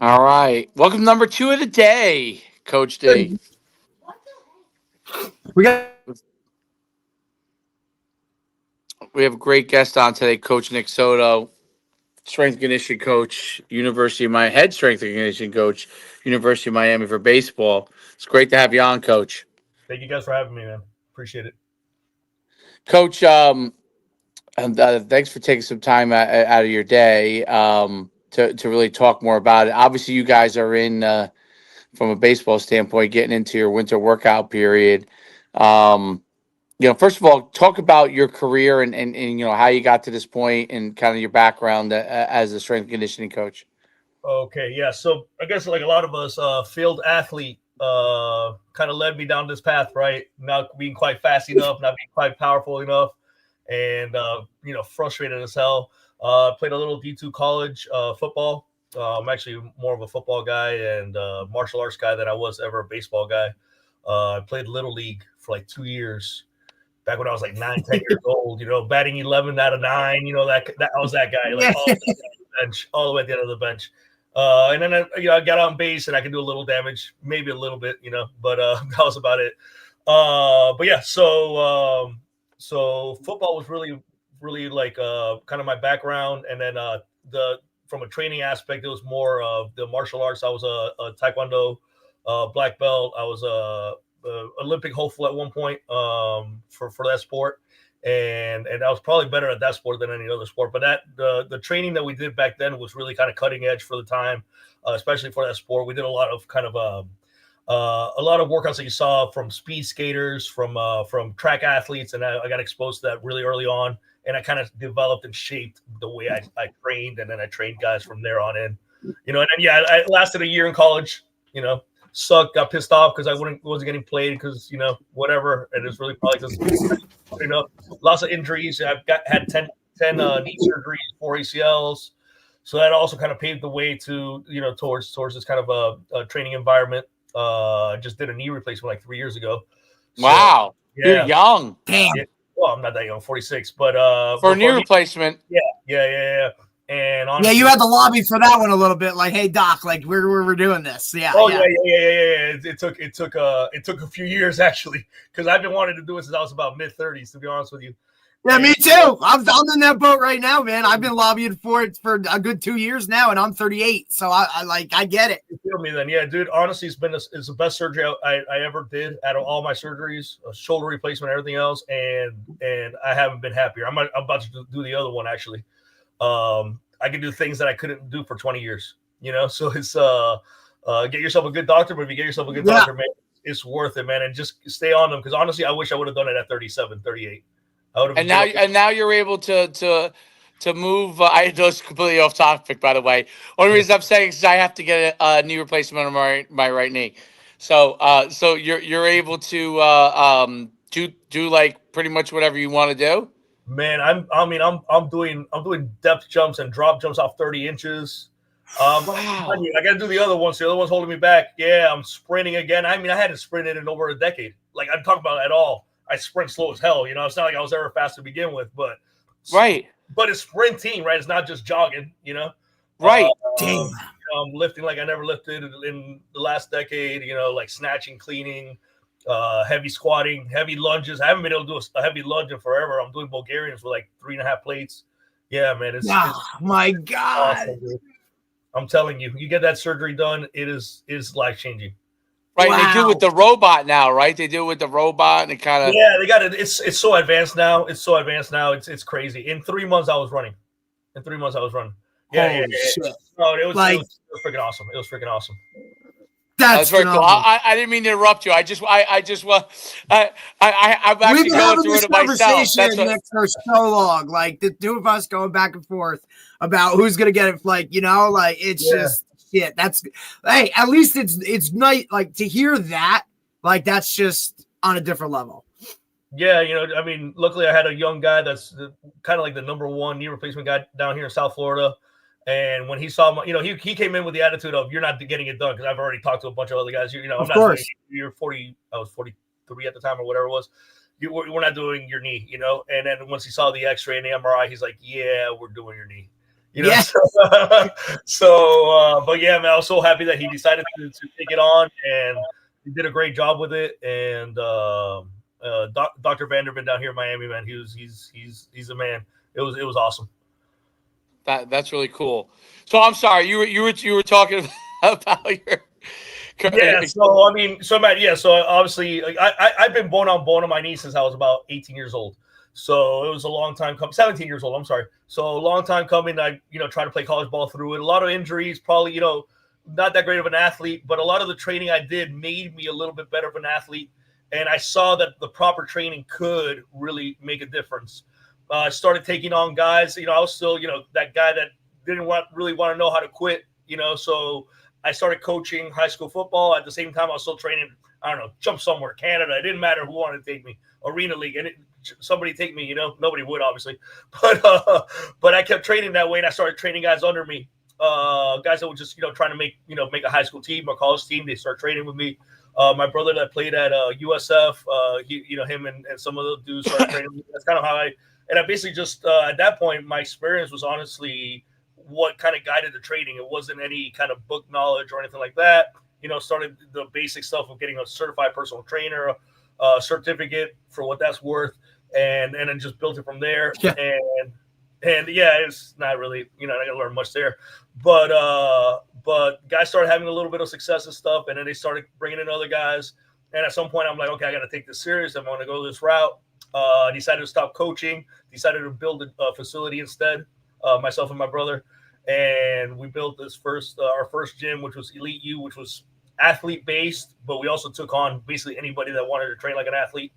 All right. Welcome to number 2 of the day, Coach D. We got We have a great guest on today, Coach Nick Soto, strength and conditioning coach, University of Miami, head strength and conditioning coach, University of Miami for baseball. It's great to have you on, Coach. Thank you guys for having me, man. Appreciate it. Coach, and, thanks for taking some time out of your day to really talk more about it. Obviously, you guys are in, from a baseball standpoint, getting into your winter workout period. Um, first of all, talk about your career and how you got to this point and kind of your background as a strength and conditioning coach. Okay, yeah. So I guess like a lot of us, field athlete kind of led me down this path, right? Not being quite fast enough, not being quite powerful enough, and frustrated as hell. Played a little D2 college football. I'm actually more of a football guy and martial arts guy than I was ever a baseball guy. I played little league for like 2 years. Back when I was like 9, 10 years old, batting 11 out of 9, that I was that guy, like all the way at the end of the bench, all the way at the end of the bench. And then I got on base and I could do a little damage, maybe a little bit, but that was about it. But yeah, so football was really, really like kind of my background, and then the from a training aspect, it was more of the martial arts. I was a taekwondo black belt. I was a Olympic hopeful at one point for that sport, and I was probably better at that sport than any other sport. But that the training that we did back then was really kind of cutting edge for the time, especially for that sport. We did a lot of kind of a lot of workouts that you saw from speed skaters, from track athletes, and I got exposed to that really early on, and I kind of developed and shaped the way I trained, and then I trained guys from there on in, and then I lasted a year in college, sucked, got pissed off because I wasn't getting played because whatever, and it's really probably because lots of injuries. I've had 10 knee surgeries, 4 ACLs, so that also kind of paved the way to towards this kind of a training environment. I just did a knee replacement like 3 years ago. So, wow, yeah. You're young. Damn. Yeah. Well, I'm not that young, 46, but for a knee replacement. Yeah. And honestly, you had the lobby for that one a little bit, like, hey doc, like we're doing this. Yeah. Oh yeah. It took a few years actually, because I've been wanting to do it since I was about mid-30s, to be honest with you. Yeah, me too. I'm in that boat right now, man. I've been lobbying for it for a good 2 years now, and I'm 38, so I get it. You feel me then? Yeah, dude. Honestly, it's the best surgery I ever did out of all my surgeries, shoulder replacement, everything else, and I haven't been happier. I'm about to do the other one actually. I can do things that I couldn't do for 20 years. So it's get yourself a good doctor, but if you get yourself a good doctor, man, it's worth it, man, and just stay on them, because honestly, I wish I would have done it at 37, 38. And now you're able to move. I know it's completely off topic, by the way. Only reason I'm saying is I have to get a knee replacement on my right knee. So you're able to do like pretty much whatever you want to do. Man, I'm doing depth jumps and drop jumps off 30 inches. Wow. I got to do the other ones. The other one's holding me back. Yeah, I'm sprinting again. I hadn't sprinted in over a decade. Like, I'm talking about at all. I sprint slow as hell. It's not like I was ever fast to begin with, but right. But it's sprinting, right? It's not just jogging, Right. I'm lifting like I never lifted in the last decade. Like snatching, cleaning, heavy squatting, heavy lunges. I haven't been able to do a heavy lunge in forever. I'm doing Bulgarians with like 3.5 plates. Yeah, man. It's my God. Awesome, I'm telling you, you get that surgery done, it is life changing. Right, wow. They do it with the robot now, right? They do it with the robot, and it kind of they got it. It's so advanced now. It's crazy. In 3 months, I was running. Yeah. No, it was freaking awesome. It was freaking awesome. That's very cool. I didn't mean to interrupt you. I'm actually going through it myself. That's Nick, for so long. Like the two of us going back and forth about who's gonna get it. Like it's just. Yeah, hey, at least it's nice, like, to hear that, like, that's just on a different level. Yeah, luckily I had a young guy that's kind of like the number one knee replacement guy down here in South Florida, and when he saw my, he came in with the attitude of, you're not getting it done, because I've already talked to a bunch of other guys. I'm of not course. Doing, you're 40, I was 43 at the time or whatever it was. We're not doing your knee, and then once he saw the X-ray and the MRI, he's like, yeah, we're doing your knee. You know, Yeah. But yeah, man, I was so happy that he decided to take it on, and he did a great job with it. And Dr. Vanderbilt down here in Miami, man, he's a man. It was awesome. That's really cool. So I'm sorry, you were talking about your. Yeah, so I mean, so Matt, yeah, so obviously, like, I've been bone on my knee since I was about 18 years old. So it was a long time coming. 17 years old, I'm sorry. So a long time coming. I tried to play college ball through it. A lot of injuries, probably not that great of an athlete, but a lot of the training I did made me a little bit better of an athlete, and I saw that the proper training could really make a difference. I started taking on guys. I was still that guy that didn't really want to know how to quit. So I started coaching high school football. At the same time, I was still training, I don't know, jump somewhere, Canada. It didn't matter who wanted to take me, Arena League. And somebody take me, nobody would, obviously. But I kept training that way, and I started training guys under me, guys that were just, trying to make a high school team or college team. They start training with me. My brother that played at USF, him and some of the dudes started training with me. That's kind of how I basically just, at that point, my experience was honestly what kind of guided the training. It wasn't any kind of book knowledge or anything like that. Started the basic stuff of getting a certified personal trainer, certificate for what that's worth, and then just built it from there. Yeah. And yeah, it's not really, I didn't learn much there, but guys started having a little bit of success and stuff, and then they started bringing in other guys. And at some point, I'm like, okay, I got to take this serious. I'm going to go this route. Decided to stop coaching. Decided to build a facility instead. Myself and my brother, and we built this our first gym, which was Elite U, which was athlete based, but we also took on basically anybody that wanted to train like an athlete,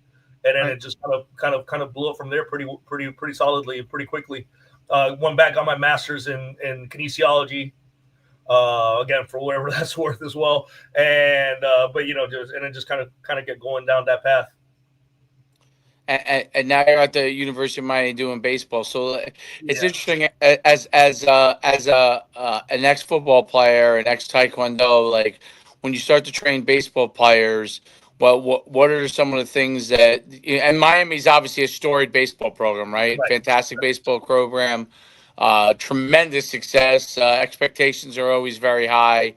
and then it just kind of blew up from there pretty solidly, pretty quickly. Went back on my master's in kinesiology, again for whatever that's worth as well, and but just kind of get going down that path. And now you're at the University of Miami doing baseball. So it's interesting as an ex football player, an ex taekwondo. Like when you start to train baseball players, what are some of the things that? And Miami's obviously a storied baseball program, right? Fantastic baseball program, tremendous success. Expectations are always very high.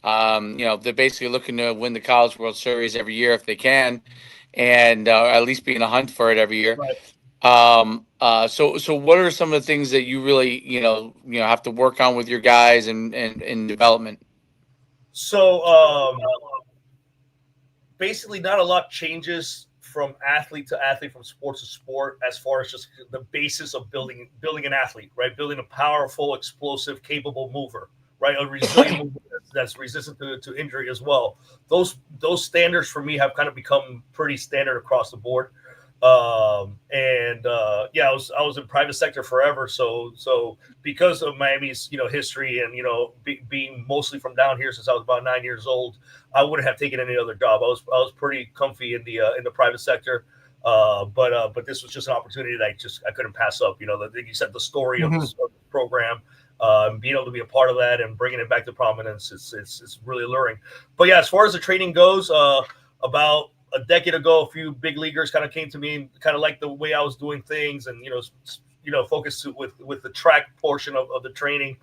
They're basically looking to win the College World Series every year if they can. And at least be in a hunt for it every year. Right. So what are some of the things that you really, have to work on with your guys and in development? So basically not a lot changes from athlete to athlete, from sport to sport, as far as just the basis of building an athlete, right? Building a powerful, explosive, capable mover, right? A resilient mover that's resistant to injury as well. Those standards for me have kind of become pretty standard across the board. I was in private sector forever. So because of Miami's, history and, being mostly from down here since I was about 9 years old, I wouldn't have taken any other job. I was pretty comfy in the private sector. But this was just an opportunity that I couldn't pass up. You said the story of this program, being able to be a part of that and bringing it back to prominence, it's really alluring. But yeah, as far as the training goes, about a decade ago, a few big leaguers kind of came to me and kind of liked the way I was doing things, and focused with the track portion of the training.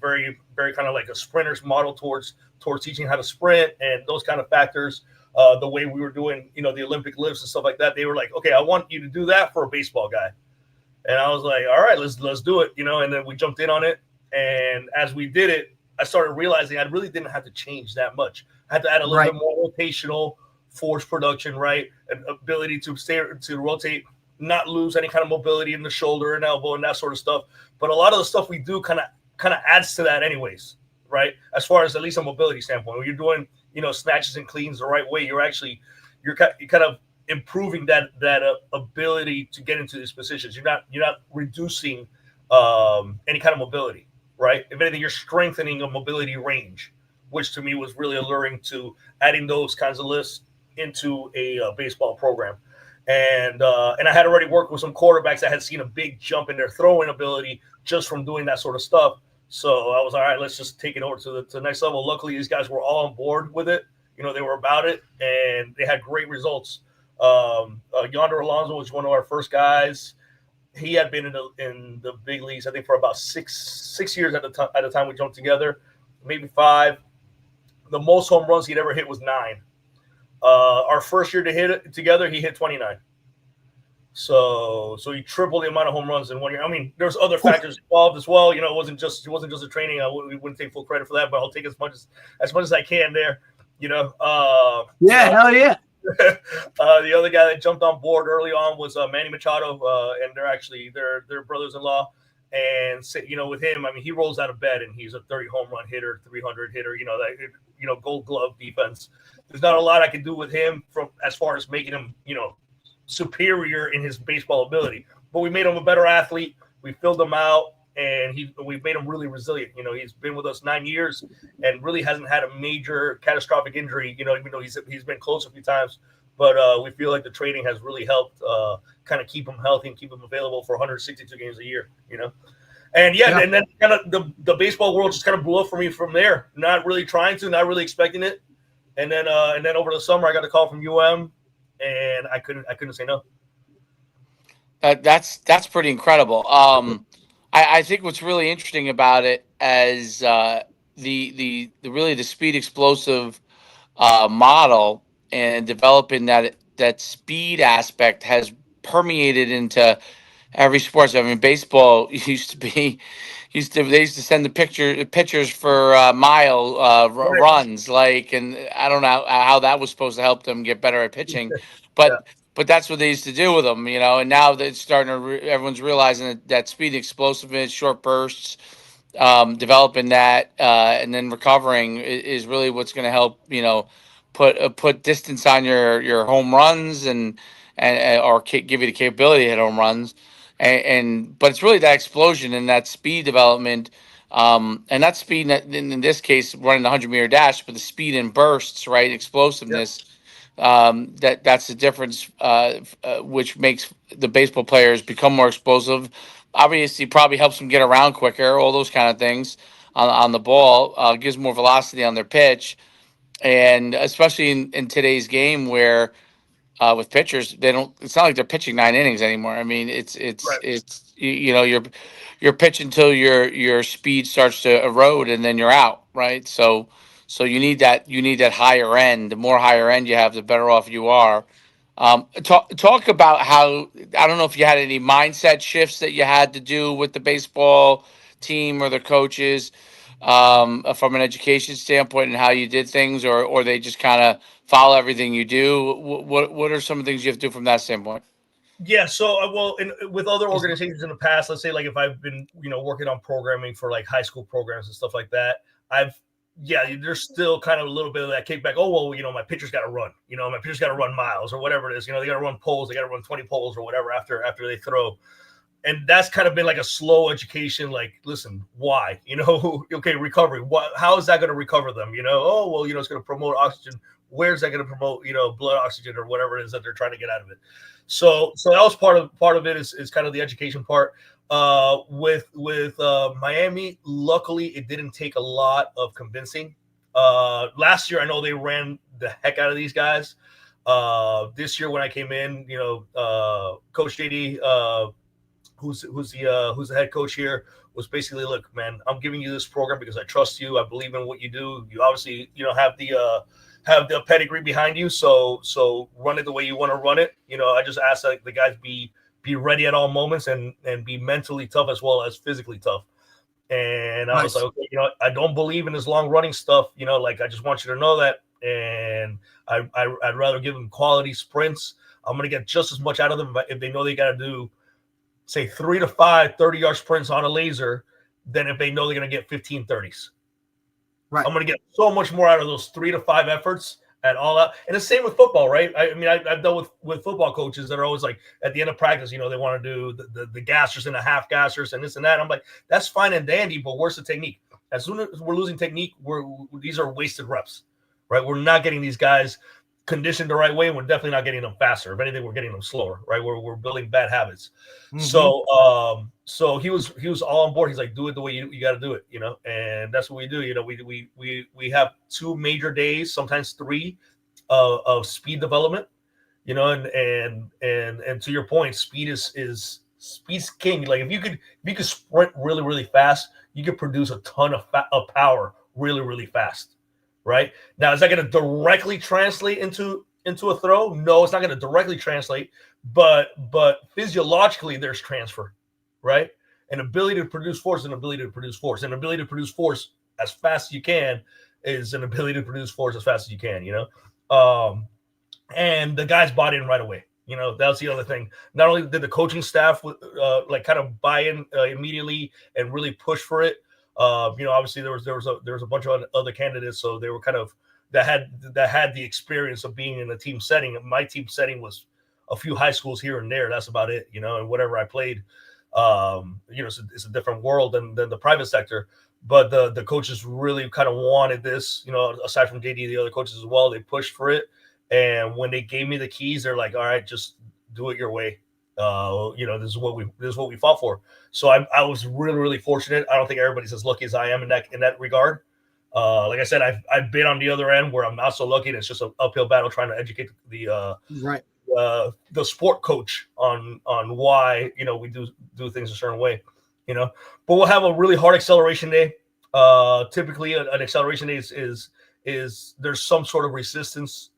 Very very kind of like a sprinter's model towards teaching how to sprint and those kind of factors. The way we were doing, the Olympic lifts and stuff like that, they were like, okay, I want you to do that for a baseball guy. And I was like, all right, let's do it, and then we jumped in on it. And as we did it, I started realizing I really didn't have to change that much. I had to add a little bit more rotational force production, right? An ability to rotate, not lose any kind of mobility in the shoulder and elbow and that sort of stuff. But a lot of the stuff we do kind of adds to that anyways, right? As far as at least a mobility standpoint, when you're doing, snatches and cleans the right way, you're kind of improving that ability to get into these positions. You're not reducing any kind of mobility, right? If anything, you're strengthening a mobility range, which to me was really alluring to adding those kinds of lifts into a baseball program. And I had already worked with some quarterbacks that had seen a big jump in their throwing ability just from doing that sort of stuff. So I was all right, let's just take it over to the next level. Luckily, these guys were all on board with it. They were about it, and they had great results. Yonder Alonso was one of our first guys. he had been in the big leagues, I think, for about six years at the time we jumped together, maybe 5. The most home runs he'd ever hit was 9. Our first year to hit it together, he hit 29. So he tripled the amount of home runs in 1 year. I mean, there's other factors involved as well. It wasn't just a training. We wouldn't take full credit for that, but I'll take as much as I can there. Hell yeah. The other guy that jumped on board early on was Manny Machado, and they're brothers-in-law. And with him, I mean, he rolls out of bed and he's a 30 home run hitter, 300 hitter. Gold glove defense. There's not a lot I can do with him from as far as making him, superior in his baseball ability. But we made him a better athlete. We filled him out, and we've made him really resilient. He's been with us 9 years and really hasn't had a major catastrophic injury. Even though he's been close a few times, but we feel like the training has really helped kind of keep him healthy and keep him available for 162 games a year. And and then kind of the baseball world just kind of blew up for me from there. Not really trying to, not really expecting it, and then over the summer I got a call from and I couldn't say no. That's pretty incredible. I think what's really interesting about it as the speed explosive model and developing that speed aspect has permeated into every sport. I mean, baseball they used to send the pictures for mile runs, and I don't know how that was supposed to help them get better at pitching, but that's what they used to do with them, and now that it's starting to everyone's realizing that speed, explosiveness, short bursts, developing that and then recovering is really what's going to help put distance on your home runs and or give you the capability to hit home runs. But it's really that explosion and that speed development, and that speed in this case running the 100-meter dash, but the speed and bursts, right? Explosiveness. That's the difference, which makes the baseball players become more explosive. Obviously, probably helps them get around quicker. All those kind of things on the ball gives more velocity on their pitch, and especially in today's game where with pitchers, they don't. It's not like they're pitching 9 innings anymore. I mean, it's you're pitching until your speed starts to erode, and then you're out, right? So you need that higher end. The more higher end you have, the better off you are. Talk about how, I don't know if you had any mindset shifts that you had to do with the baseball team or the coaches from an education standpoint and how you did things, or they just kind of follow everything you do. What are some of the things you have to do from that standpoint? Yeah, so with other organizations in the past, let's say like if I've been working on programming for like high school programs and stuff like that, there's still kind of a little bit of that kickback. Oh well, my pitcher's got to run. My pitcher's got to run miles or whatever it is. They got to run poles. They got to run 20 poles or whatever after they throw. And that's kind of been like a slow education. Like, listen, why? Okay, recovery. How is that going to recover them? Oh well, it's going to promote oxygen. Where's that going to promote? Blood oxygen or whatever it is that they're trying to get out of it. So that was part of it is kind of the education part. With Miami, luckily it didn't take a lot of convincing. Last year I know they ran the heck out of these guys. This year when I came in, Coach JD, who's the head coach here, was basically, look, man, I'm giving you this program because I trust you. I believe in what you do. You obviously, have the pedigree behind you. So run it the way you want to run it. I just ask that the guys be ready at all moments and be mentally tough as well as physically tough. And I was like, okay, I don't believe in this long running stuff. I just want you to know that. And I'd rather give them quality sprints. I'm going to get just as much out of them if they know they got to do, say, 3 to 5 30-yard sprints on a laser than if they know they're going to get 15 30s. Right. I'm going to get so much more out of those 3 to 5 efforts and all that. And the same with football, right? I mean, I've dealt with football coaches that are always like, at the end of practice, they want to do the gassers and the half gassers and this and that. I'm like, that's fine and dandy, but where's the technique? As soon as we're losing technique, these are wasted reps, right? We're not getting these guys conditioned the right way. We're definitely not getting them faster. If anything, we're getting them slower, right? We're building bad habits. Mm-hmm. So he was all on board. He's like, do it the way you got to do it, and that's what we do. We have 2 major days, sometimes 3, of speed development, and to your point, speed is Speed's king. Like if you could sprint really really fast, you could produce a ton of power really really fast, right? Now is that going to directly translate into a throw? No, it's not going to directly translate, but physiologically there's transfer, right? An ability to produce force, an ability to produce force, an ability to produce force as fast as you can is an ability to produce force as fast as you can, you know. And the guys bought in right away. You know, that's the other thing. Not only did the coaching staff like kind of buy in immediately and really push for it. You know, obviously there was a bunch of other candidates, so they were kind of that had the experience of being in a team setting. My team setting was a few high schools here and there. That's about it. You know, and whatever I played, you know, it's a different world than the private sector. But the coaches really kind of wanted this. You know, aside from JD, the other coaches as well, they pushed for it. And when they gave me the keys, they're like, "All right, just do it your way. You know, this is what we fought for." So I was really really fortunate. I don't think everybody's as lucky as I am in that regard. Like I said, I've been on the other end where I'm not so lucky, and it's just an uphill battle trying to educate the sport coach on why, you know, we do things a certain way, you know. But we'll have a really hard acceleration day. Typically, an acceleration day is there's some sort of resistance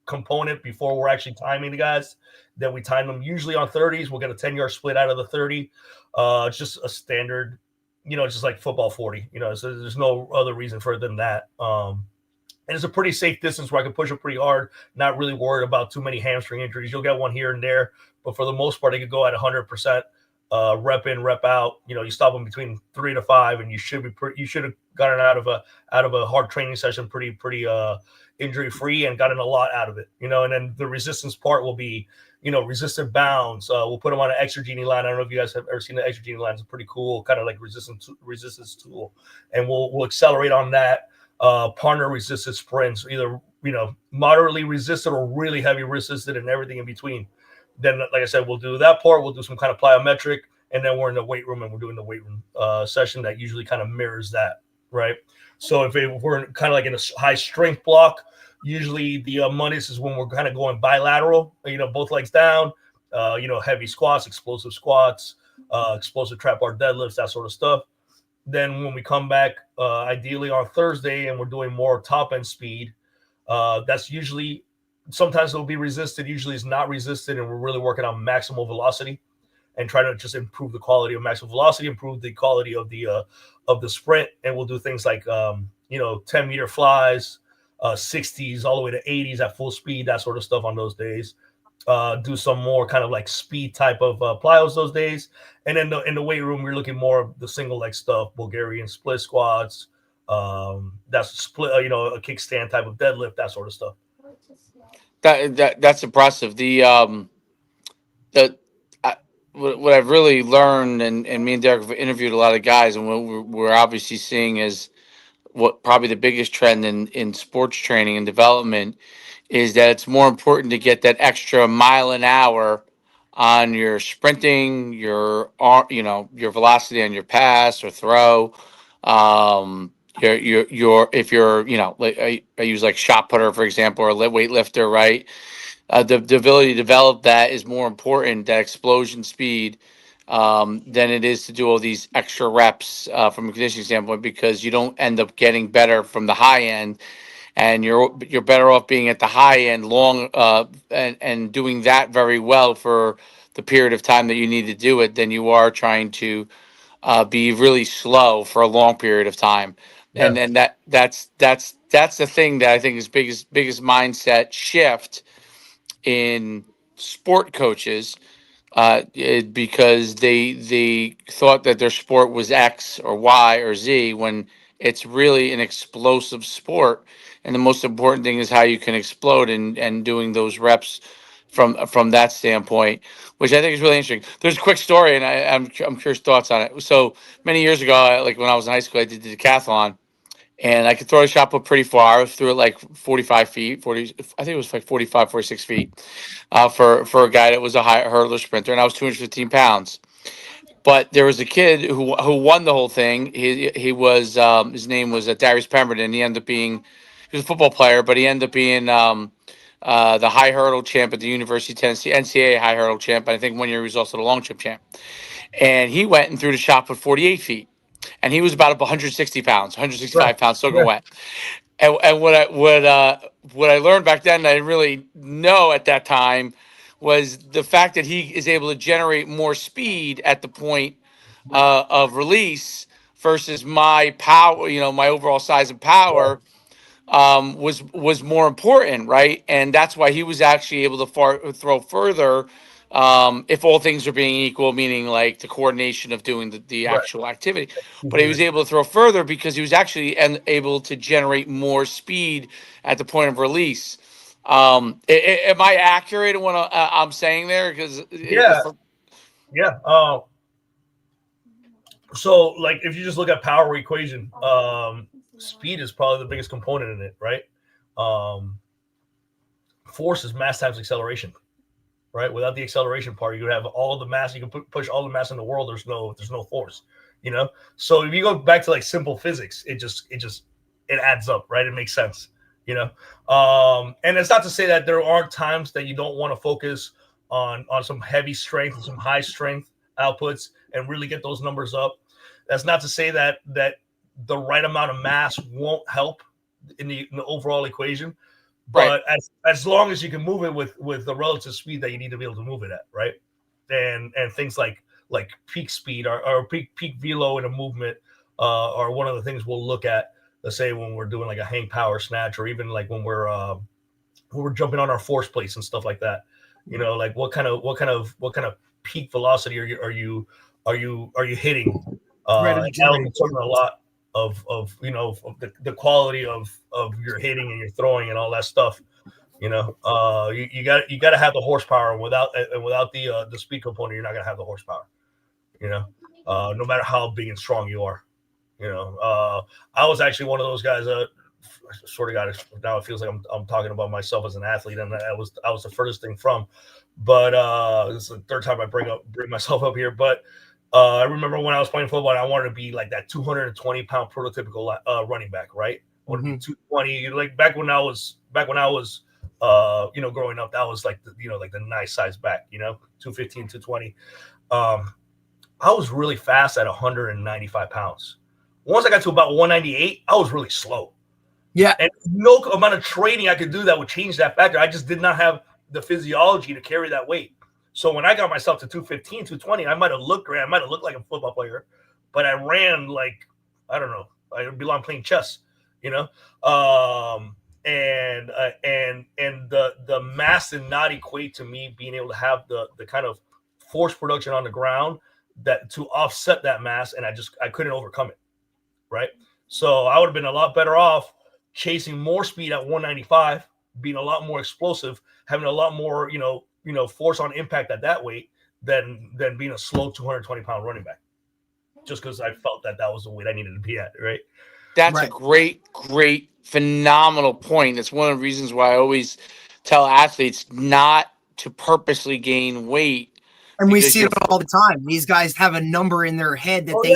component before we're actually timing the guys. Then we time them usually on 30s. We'll get a 10-yard split out of the 30. It's just a standard, you know, it's just like football 40, you know, so there's no other reason for it than that. And it's a pretty safe distance where I can push it pretty hard, not really worried about too many hamstring injuries. You'll get one here and there, but for the most part, I could go at 100%, rep in, rep out. You know, you stop them between 3 to 5, and you should have gotten out of a hard training session pretty injury free and gotten a lot out of it. You know, and then the resistance part will be, you know, resistant bounds. We'll put them on an extra genie line. I don't know if you guys have ever seen the extra genie line. It's a pretty cool kind of like resistance tool, and we'll accelerate on that. Partner resisted sprints, either, you know, moderately resisted or really heavy resisted, and everything in between. Then, like I said, we'll do that part. We'll do some kind of plyometric, and then we're in the weight room and we're doing the weight room session that usually kind of mirrors that, right? So if we're kind of like in a high strength block, usually the Mondays is when we're kind of going bilateral, you know, both legs down, you know, heavy squats, explosive trap bar deadlifts, that sort of stuff. Then when we come back, ideally on Thursday, and we're doing more top end speed, that's usually, sometimes it'll be resisted, usually it's not resisted, and we're really working on maximal velocity and trying to just improve the quality of maximal velocity, improve the quality of the sprint. And we'll do things like, you know, 10-meter flies, 60s all the way to 80s at full speed, that sort of stuff on those days. Do some more kind of like speed type of plyos those days. And then in the weight room, we're looking more of the single leg stuff, Bulgarian split squats, that's split, you know, a kickstand type of deadlift, that sort of stuff. That's impressive. What I've really learned, and me and Derek have interviewed a lot of guys, and what we're obviously seeing is what probably the biggest trend in sports training and development is that it's more important to get that extra mile an hour on your sprinting, you know, your velocity on your pass or throw. If you're, you know, like I use like shot putter, for example, or weightlifter, right? The ability to develop that is more important, that explosion speed, than it is to do all these extra reps from a conditioning standpoint, because you don't end up getting better from the high end, and you're better off being at the high end long and doing that very well for the period of time that you need to do it, than you are trying to be really slow for a long period of time. Yeah. And that's the thing that I think is biggest mindset shift in sport coaches, because they thought that their sport was X or Y or Z, when it's really an explosive sport, and the most important thing is how you can explode, and doing those reps from that standpoint, which I think is really interesting. There's a quick story, and I'm curious thoughts on it. So many years ago, like when I was in high school, I did the decathlon, and I could throw a shot put pretty far. I threw it like 45 feet, 40, I think it was like 45, 46 feet, for a guy that was a high hurdler sprinter, and I was 215 pounds. But there was a kid who won the whole thing. He was, his name was Darius Pemberton. He ended up being, he was a football player, but he ended up being the high hurdle champ at the University of Tennessee, NCAA high hurdle champ. And I think one year he was also the long jump champ. And he went and threw the shot put 48 feet. And he was about 160 pounds, 165 pounds, soaking wet. And what I learned back then that I didn't really know at that time was the fact that he is able to generate more speed at the point of release versus my power, my overall size and power was more important, right? And that's why he was actually able to throw further if all things are being equal, meaning like the coordination of doing the actual activity. But he was able to throw further because he was actually able to generate more speed at the point of release. Am I accurate in what I'm saying there? Because yeah. So like if you just look at power equation, speed is probably the biggest component in it, right? Force is mass times acceleration, right? Without the acceleration part, you would have all the mass. You can push all the mass in the world. There's no force, So if you go back to like simple physics, it adds up, right? It makes sense, And it's not to say that there aren't times that you don't want to focus on some heavy strength and some high strength outputs and really get those numbers up. That's not to say that the right amount of mass won't help in the overall equation, but as long as you can move it with the relative speed that you need to be able to move it at, right? And things like peak speed or peak velo in a movement are one of the things we'll look at. Let's say when we're doing like a hang power snatch, or even like when we're jumping on our force plates and stuff like that. Like what kind of peak velocity are you hitting? That'll determine a lot of the quality of your hitting and your throwing and all that stuff. You got to have the horsepower, and without the speed component, you're not gonna have the horsepower. No matter how big and strong you are. I was actually one of those guys. I sort of got it. Now it feels like I'm talking about myself as an athlete, and I was the furthest thing from. But this is the third time I bring myself up here. But I remember when I was playing football, I wanted to be like that 220-pound prototypical running back, right? I wanted to be 220. Like back when I was growing up, that was like the nice size back, 215, 220. I was really fast at 195 pounds. Once I got to about 198, I was really slow. Yeah. And no amount of training I could do that would change that factor. I just did not have the physiology to carry that weight. So when I got myself to 215, 220, I might have looked great. I might have looked like a football player, but I ran like, I don't know, I belong playing chess, And the mass did not equate to me being able to have the kind of force production on the ground that to offset that mass, and I couldn't overcome it, right? So I would have been a lot better off chasing more speed at 195, being a lot more explosive, having a lot more, force on impact at that weight than being a slow 220-pound running back, just because I felt that was the weight I needed to be at, right? That's a great, phenomenal point. It's one of the reasons why I always tell athletes not to purposely gain weight. And we see it all the time. These guys have a number in their head that they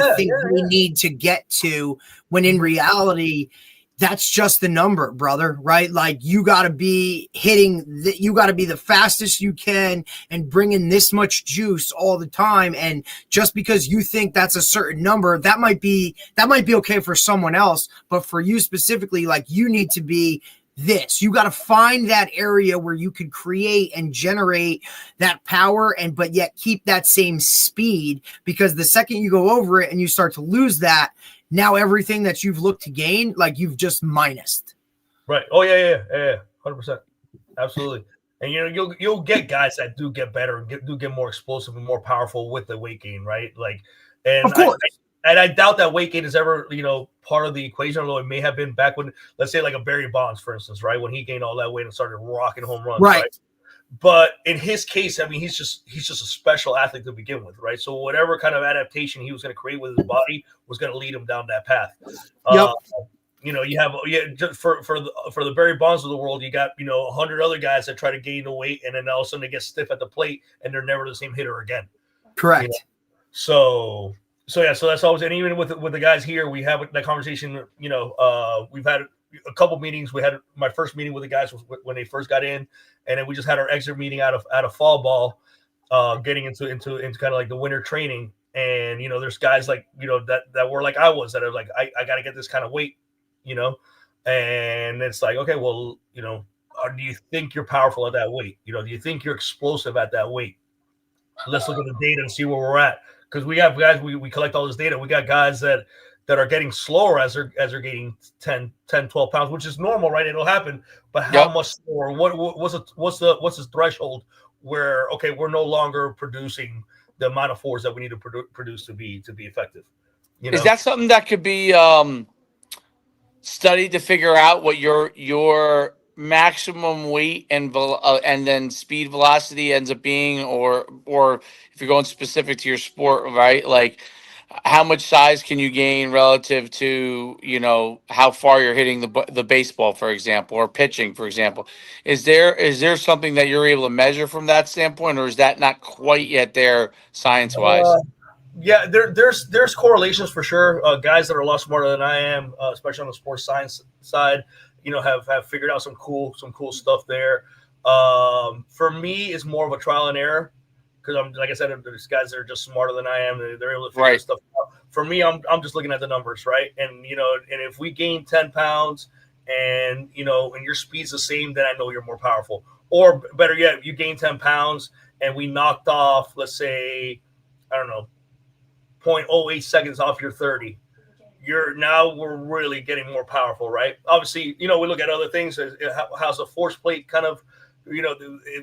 need to get to, when in reality, that's just the number, brother, right? Like you got to be you got to be the fastest you can and bringing this much juice all the time. And just because you think that's a certain number, that might be okay for someone else. But for you specifically, like you need to be this. You got to find that area where you can create and generate that power but yet keep that same speed, because the second you go over it and you start to lose that, now everything that you've looked to gain, like you've just minused. Right. Oh yeah. 100%. Absolutely. And you'll get guys that do get better and do get more explosive and more powerful with the weight gain, right? Like, and of course. I doubt that weight gain is ever, part of the equation, although it may have been back when, let's say like a Barry Bonds, for instance, right? When he gained all that weight and started rocking home runs, right? But in his case, I mean, he's just a special athlete to begin with, right? So whatever kind of adaptation he was going to create with his body was going to lead him down that path. You have just for the Barry Bonds of the world, you got 100 other guys that try to gain the weight, and then all of a sudden they get stiff at the plate, and they're never the same hitter again. Correct. So that's always, and even with the guys here, we have that conversation. We've had a couple meetings. We had my first meeting with the guys was when they first got in, and then we just had our exit meeting out of fall ball, getting into kind of like the winter training. And there's guys like that were like I was, that are like I got to get this kind of weight, and it's like, okay, well, do you think you're powerful at that weight? Do you think you're explosive at that weight? Let's look at the data and see where we're at, because we have guys, we collect all this data. We got guys that are getting slower as they're gaining 10 12 pounds, which is normal, right? It'll happen, but how much slower? What's the threshold where, okay, we're no longer producing the amount of force that we need to produce to be effective? Is that something that could be studied to figure out what your maximum weight and then speed velocity ends up being, or if you're going specific to your sport, right? Like, how much size can you gain relative to how far you're hitting the baseball, for example, or pitching, for example? Is there something that you're able to measure from that standpoint, or is that not quite yet there science wise? Yeah, there's correlations for sure. Guys that are a lot smarter than I am, especially on the sports science side, have figured out some cool stuff there. For me, it's more of a trial and error, because I'm, like I said, there's guys that are just smarter than I am. They're able to figure stuff out. For me, I'm just looking at the numbers, right? And and if we gain 10 pounds and and your speed's the same, then I know you're more powerful. Or better yet, you gain 10 pounds and we knocked off, let's say, I don't know, 0.08 seconds off your 30. We're really getting more powerful, right? Obviously, we look at other things. How's the force plate kind of,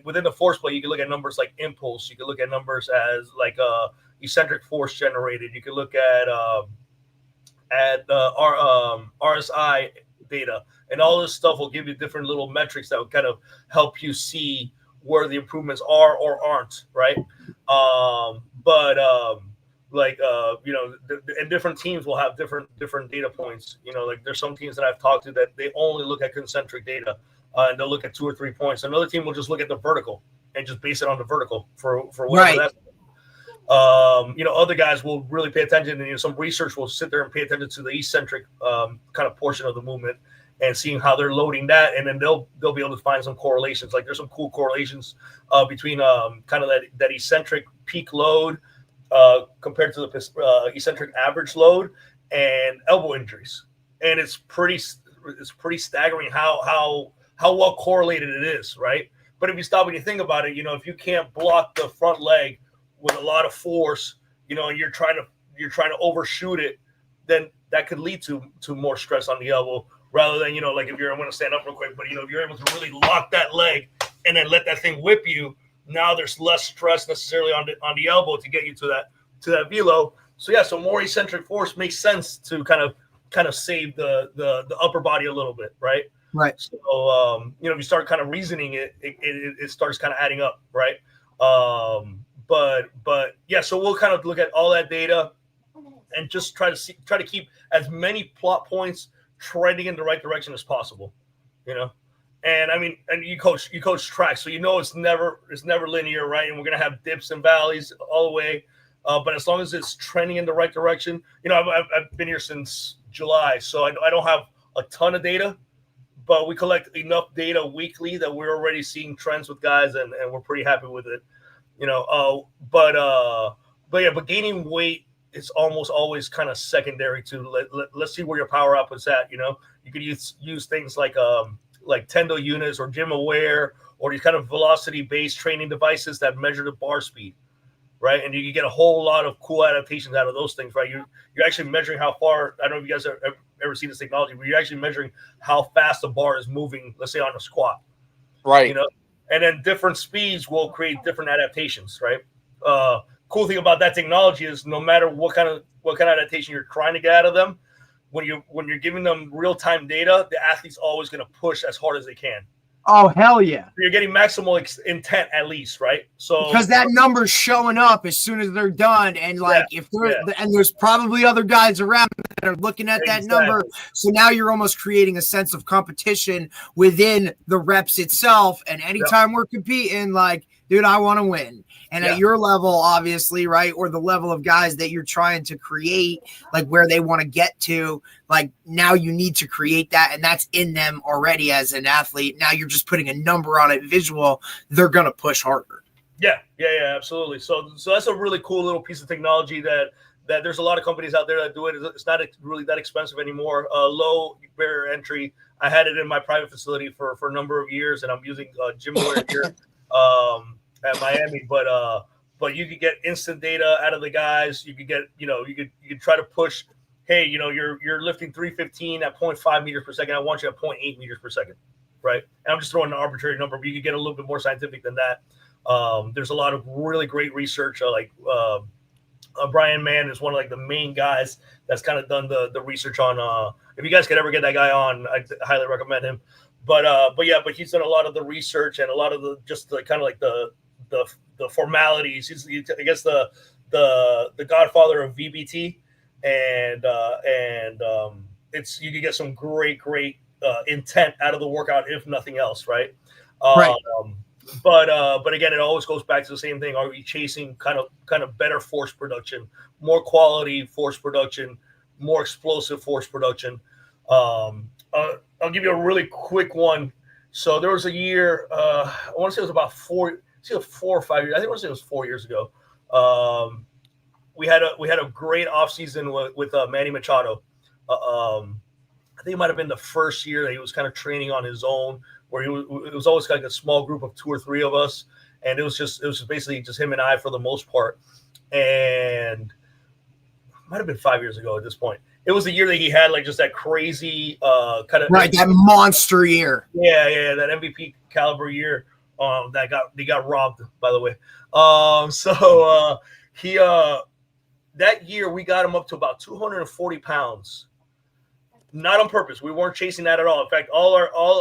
within the force plate, you can look at numbers like impulse. You can look at numbers as like eccentric force generated. You can look at RSI data, and all this stuff will give you different little metrics that will kind of help you see where the improvements are or aren't, right? And different teams will have different data points. Like there's some teams that I've talked to that they only look at concentric data, and they'll look at 2 or 3 points. Another team will just look at the vertical and just base it on the vertical for whatever that's. Other guys will really pay attention, and some research will sit there and pay attention to the eccentric kind of portion of the movement and seeing how they're loading that, and then they'll be able to find some correlations. Like there's some cool correlations between kind of that eccentric peak load compared to the eccentric average load and elbow injuries, and it's pretty staggering how well correlated it is, right? But if you stop and you think about it, if you can't block the front leg with a lot of force, and you're trying to overshoot it, then that could lead to more stress on the elbow, rather than like if I'm going to stand up real quick, but if you're able to really lock that leg and then let that thing whip you, now there's less stress necessarily on the elbow to get you to that velo. So more eccentric force makes sense to kind of save the upper body a little bit, right? Right. So if you start kind of reasoning it starts kind of adding up, right? But yeah, so we'll kind of look at all that data and just try to keep as many plot points trending in the right direction as possible, And I mean, and you coach track, so it's never linear, right? And we're gonna have dips and valleys all the way, but as long as it's trending in the right direction, I've been here since July, so I don't have a ton of data, but we collect enough data weekly that we're already seeing trends with guys, and we're pretty happy with it, But gaining weight is almost always kind of secondary to let's see where your power output's at. You could use things like Tendo units or Gym Aware or these kind of velocity-based training devices that measure the bar speed, right? And you can get a whole lot of cool adaptations out of those things, right? You're actually measuring how far. I don't know if you guys have ever seen this technology, but you're actually measuring how fast the bar is moving. Let's say on a squat, right? And then different speeds will create different adaptations, right? Cool thing about that technology is no matter what kind of adaptation you're trying to get out of them, when you're giving them real-time data, the athlete's always going to push as hard as they can. Oh, hell yeah. You're getting maximal intent at least, right? So because that number's showing up as soon as they're done. And and there's probably other guys around that are looking at that number. So now you're almost creating a sense of competition within the reps itself. And anytime we're competing, dude, I want to win. And at your level, obviously, right, or the level of guys that you're trying to create, like where they want to get to, like now you need to create that, and that's in them already as an athlete. Now you're just putting a number on it, visual. They're gonna push harder. Yeah, absolutely. So that's a really cool little piece of technology that there's a lot of companies out there that do it. It's not really that expensive anymore. Low barrier entry. I had it in my private facility for a number of years, and I'm using gymwear here at Miami. But you could get instant data out of the guys. You could get, you could try to push. Hey, you're lifting 315 at 0.5 meters per second. I want you at 0.8 meters per second, right? And I'm just throwing an arbitrary number, but you could get a little bit more scientific than that. There's a lot of really great research. Brian Mann is one of like the main guys that's kind of done the research on. If you guys could ever get that guy on, I highly recommend him. But he's done a lot of the research and a lot of the kind of like the formalities. He's I guess the godfather of VBT, and it's you can get some great intent out of the workout if nothing else, right? Right. But again, it always goes back to the same thing. Are we chasing kind of better force production, more quality force production, more explosive force production? I'll give you a really quick one. So there was a year, I want to say it was about 4 or 5 years. I think I want to say it was 4 years ago. We had a great offseason with Manny Machado. I think it might have been the first year that he was kind of training on his own, where it was always like a small group of 2 or 3 of us, and it was just basically just him and I for the most part. And it might have been 5 years ago at this point. It was the year that he had like just that crazy kind of that monster year. Yeah, that MVP caliber year. He got robbed, by the way. He that year we got him up to about 240 pounds. Not on purpose. We weren't chasing that at all. In fact,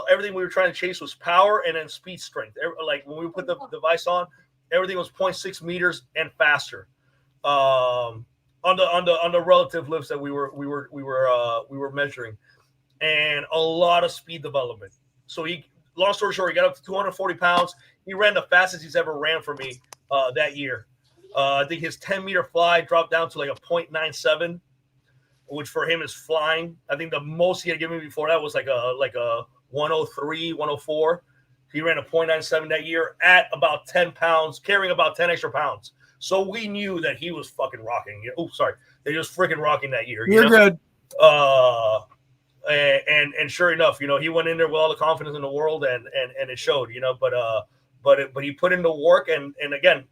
everything we were trying to chase was power and then speed strength. Like when we put the device on, everything was 0.6 meters and faster. On the relative lifts that we were measuring, and a lot of speed development. So long story short, he got up to 240 pounds. He ran the fastest he's ever ran for me that year. I think his 10-meter fly dropped down to like a 0.97. Which for him is flying. I think the most he had given me before that was like a 103, 104. He ran a 0.97 that year at about 10 pounds, carrying about 10 extra pounds. So we knew that he was fucking rocking. Oh, sorry. They was freaking rocking that year. You're good. And sure enough, he went in there with all the confidence in the world, and it showed, but he put in the work, and again,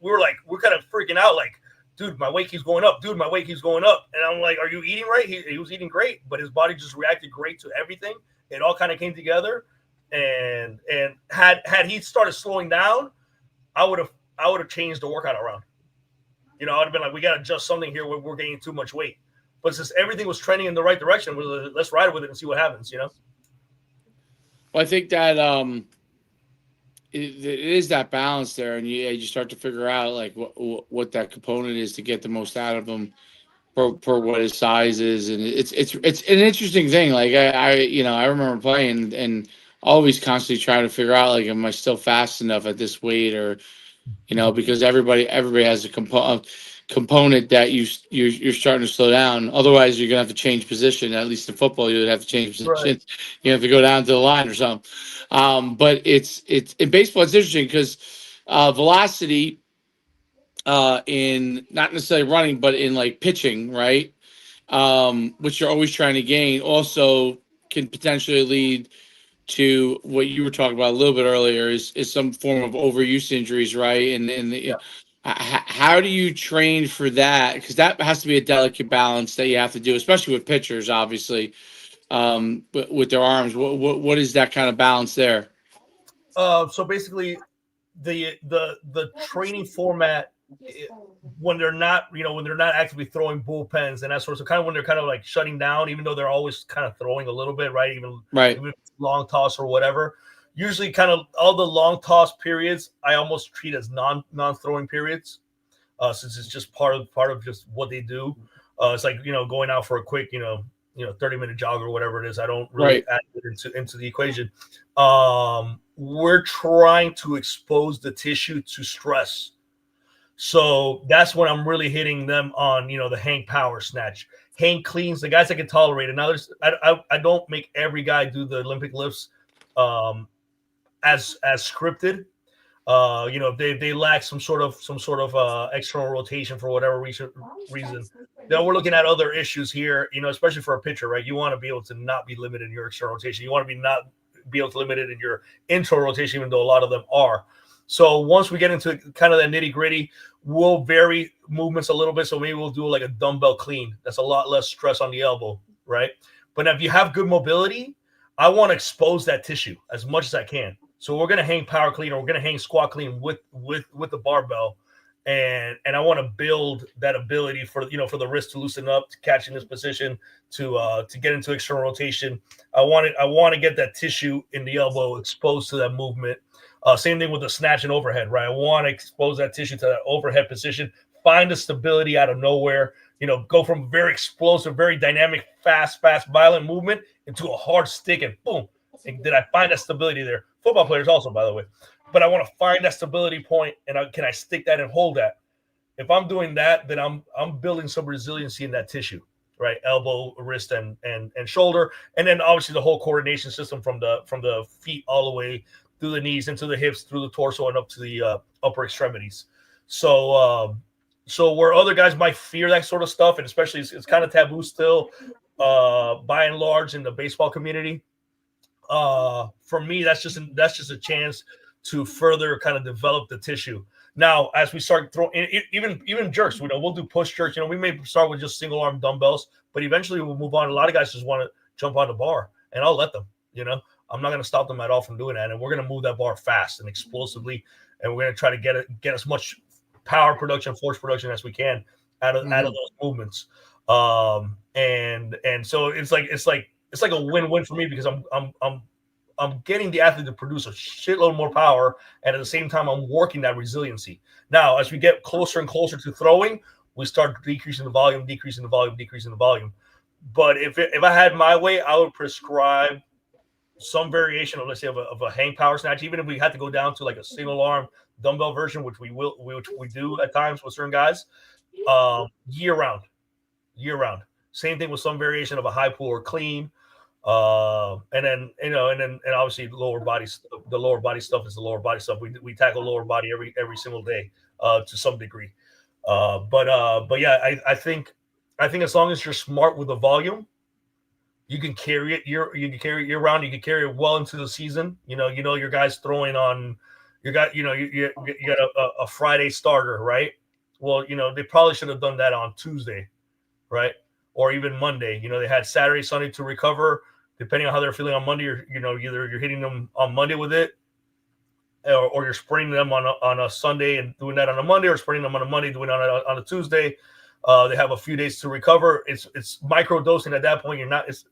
we're kind of freaking out, like, dude, my weight keeps going up. Dude, my weight keeps going up. And I'm like, are you eating right? He was eating great, but his body just reacted great to everything. It all kind of came together. And had he started slowing down, I would have changed the workout around. I would have been like, we got to adjust something here. We're gaining too much weight. But since everything was trending in the right direction, let's ride with it and see what happens, Well, I think that it is that balance there, and you start to figure out like what that component is to get the most out of them for what his size is, and it's an interesting thing. Like I remember playing and always constantly trying to figure out, like, am I still fast enough at this weight, or because everybody has a component that you're starting to slow down. Otherwise, you're gonna have to change position. At least in football, you would have to change position. Right. You have to go down to the line or something. But it's in baseball, it's interesting because velocity in not necessarily running, but in like pitching, right? Which you're always trying to gain, also can potentially lead to what you were talking about a little bit earlier is some form of overuse injuries, right? How do you train for that? Because that has to be a delicate balance that you have to do, especially with pitchers, obviously, with their arms. What is that kind of balance there? So basically, the training format, when they're not actively throwing bullpens and that sort of, kind of when they're kind of like shutting down, even though they're always kind of throwing a little bit, right? Even long toss or whatever. Usually kind of all the long toss periods, I almost treat as non-throwing periods, since it's just part of just what they do. It's like, going out for a quick, 30-minute jog or whatever it is. I don't really add it into the equation. We're trying to expose the tissue to stress. So that's when I'm really hitting them on, the hang power snatch, hang cleans, the guys that can tolerate it. Now, I don't make every guy do the Olympic lifts as scripted. If they lack some sort of external rotation for whatever reason. Then we're looking at other issues here, especially for a pitcher, right? You want to be able to not be limited in your external rotation. You want to be able to limit it in your internal rotation, even though a lot of them are. So once we get into kind of that nitty gritty, we'll vary movements a little bit. So maybe we'll do like a dumbbell clean. That's a lot less stress on the elbow, right? But if you have good mobility, I want to expose that tissue as much as I can. So we're going to hang power clean, or we're going to hang squat clean with the barbell. And I want to build that ability for the wrist to loosen up, to catch in this position, to get into external rotation. I want to get that tissue in the elbow exposed to that movement. Same thing with the snatch and overhead, right? I want to expose that tissue to that overhead position, find the stability out of nowhere, go from very explosive, very dynamic, fast, violent movement into a hard stick, and boom. And did I find that stability there? Football players also, by the way. But I want to find that stability point, and can I stick that and hold that? If I'm doing that, then I'm building some resiliency in that tissue, right? Elbow, wrist, and shoulder, and then obviously the whole coordination system from the feet all the way through the knees, into the hips, through the torso, and up to the upper extremities. So where other guys might fear that sort of stuff, and especially it's kind of taboo still, by and large, in the baseball community. For me, that's just a chance to further kind of develop the tissue. Now, as we start throwing even jerks, we'll do push jerks. We may start with just single arm dumbbells, but eventually we'll move on. A lot of guys just want to jump on the bar, and I'll let them. I'm not going to stop them at all from doing that, and we're going to move that bar fast and explosively, and we're going to try to get as much power production, force production as we can out of those movements. And so it's like a win-win for me, because I'm getting the athlete to produce a shitload more power, and at the same time, I'm working that resiliency. Now, as we get closer and closer to throwing, we start decreasing the volume. But if I had my way, I would prescribe some variation of, let's say, of a hang power snatch, even if we had to go down to like a single arm dumbbell version, which we do at times with certain guys, year round. Same thing with some variation of a high pull or clean. And then obviously the lower body stuff is the lower body stuff. We tackle lower body every single day, to some degree. But yeah, I think as long as you're smart with the volume, you can carry it year round. You can carry it well into the season. Your guys throwing on, you got a Friday starter, right? Well, they probably should have done that on Tuesday, right? Or even Monday. They had Saturday, Sunday to recover. Depending on how they're feeling on Monday, either you're hitting them on Monday with it, or you're sprinting them on a Sunday and doing that on a Monday, or sprinting them on a Monday, doing it on a Tuesday. They have a few days to recover. It's micro dosing at that point.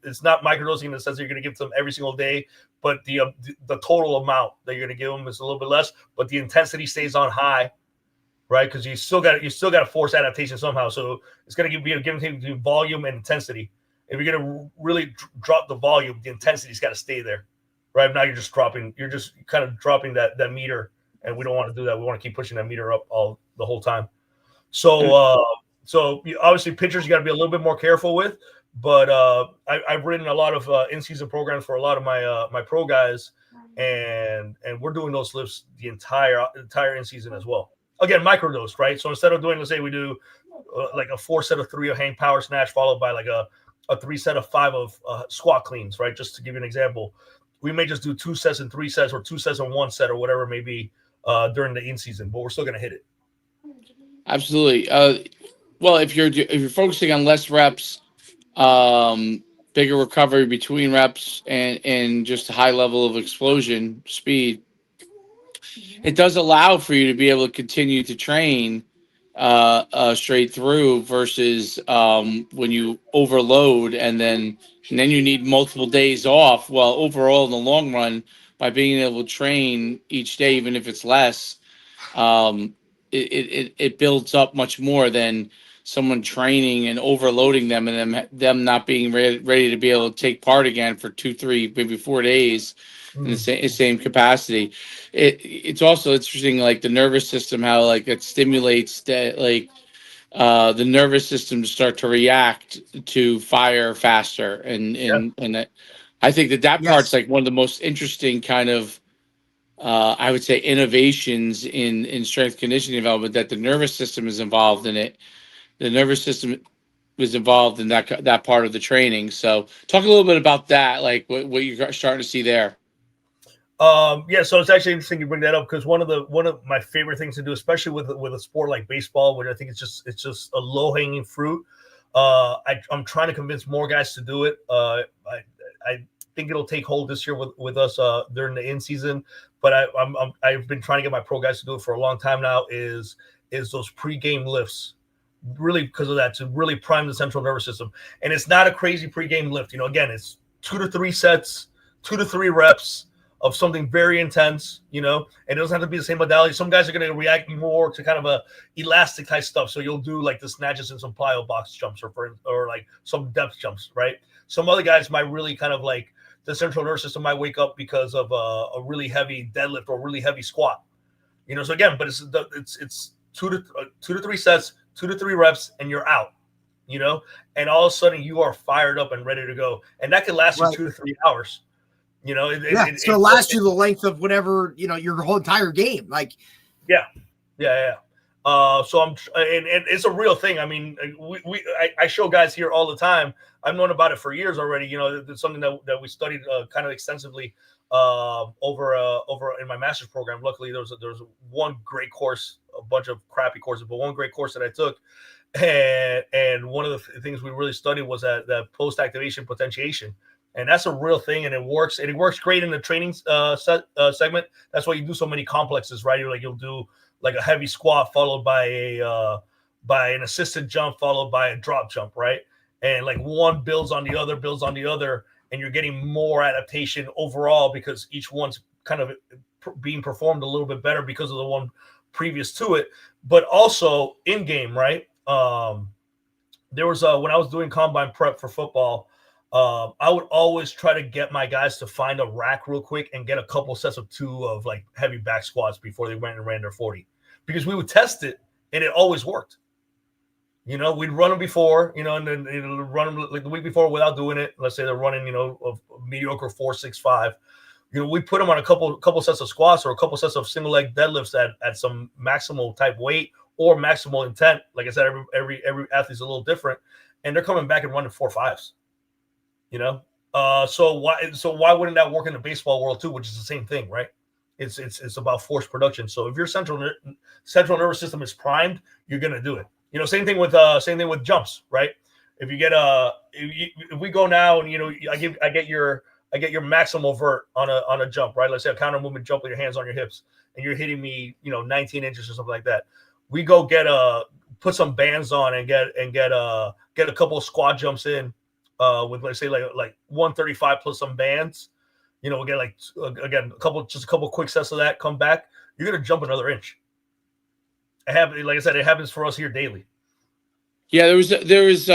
It's not micro dosing in the sense that you're going to give them every single day, but the total amount that you're going to give them is a little bit less, but the intensity stays on high, right? Because you still got to force adaptation somehow. So it's going to be a give and take between volume and intensity. If you're going to really drop the volume, the intensity's got to stay there, right? Now you're just kind of dropping that meter, and we don't want to do that. We want to keep pushing that meter up the whole time. So obviously pitchers you got to be a little bit more careful with, but I've written a lot of in-season programs for a lot of my pro guys, and we're doing those lifts the entire in-season as well. Again, microdose, right? So instead of doing, let's say we do like a 4 set of 3 of hang power snatch, followed by like a 3 set of 5 of squat cleans, right? Just to give you an example, we may just do 2 sets and 3 sets, or 2 sets and 1 set, or whatever it may be during the in-season, but we're still going to hit it. Absolutely. Well, if you're focusing on less reps, bigger recovery between reps, and just a high level of explosion speed, it does allow for you to be able to continue to train straight through, versus when you overload and then you need multiple days off. Well, overall, in the long run, by being able to train each day, even if it's less, it builds up much more than someone training and overloading them, and them not being ready to be able to take part again for 2, 3, maybe 4 days in the same capacity. It's also interesting, like the nervous system, how like it stimulates that, like the nervous system to start to react to fire faster, and that, I think that part's Yes. like one of the most interesting kind of I would say innovations in strength conditioning development, that the nervous system is involved in it. The nervous system was involved in that part of the training. So talk a little bit about that, like what you're starting to see there. Yeah, so it's actually interesting you bring that up, because one of my favorite things to do, especially with a sport like baseball, which I think it's just a low hanging fruit. I'm trying to convince more guys to do it. I think it'll take hold this year with us during the in season, but I've been trying to get my pro guys to do it for a long time now. Is those pregame lifts, really, because of that, to really prime the central nervous system. And it's not a crazy pregame lift. Again, it's 2 to 3 sets, 2 to 3 reps of something very intense, and it doesn't have to be the same modality. Some guys are going to react more to kind of a elastic type stuff. So you'll do like the snatches and some plyo box jumps, or like some depth jumps, right? Some other guys might really kind of like, the central nervous system might wake up because of a really heavy deadlift or really heavy squat, So again, but it's 2 to 3 sets, 2 to 3 reps, and you're out, and all of a sudden you are fired up and ready to go, and that can last you 2 to 3 hours. It's going to last you the length of whatever, your whole entire game. Like, yeah. So and it's a real thing. I mean, I show guys here all the time. I've known about it for years already. It's something that we studied kind of extensively over in my master's program. Luckily, there was one great course, a bunch of crappy courses, but one great course that I took. And one of the things we really studied was that post-activation potentiation. And that's a real thing, and it works. And it works great in the training segment. That's why you do so many complexes, right? You'll do like a heavy squat followed by an assisted jump followed by a drop jump, right? And like one builds on the other, and you're getting more adaptation overall because each one's kind of being performed a little bit better because of the one previous to it. But also in game, right? There was when I was doing combine prep for football, I would always try to get my guys to find a rack real quick and get a couple sets of 2 of like heavy back squats before they went and ran their 40, because we would test it and it always worked. We'd run them before, and then run them like the week before without doing it. Let's say they're running, a mediocre 4.65. We put them on a couple sets of squats or a couple sets of single leg deadlifts at some maximal type weight or maximal intent. Like I said, every athlete's a little different, and they're coming back and running 4.5s. So why wouldn't that work in the baseball world too, which is the same thing, right? It's about force production. So if your central nervous system is primed, you're going to do it. Same thing with jumps, right? If you get if we go now and I get your maximal vert on a jump, right? Let's say a counter movement jump with your hands on your hips, and you're hitting me 19 inches or something like that. We go put some bands on and get a couple of squat jumps in with, let's say, like 135 plus some bands. We'll get again a couple quick sets of that. Come back, you're gonna jump another inch. Like I said, it happens for us here daily. Yeah, there was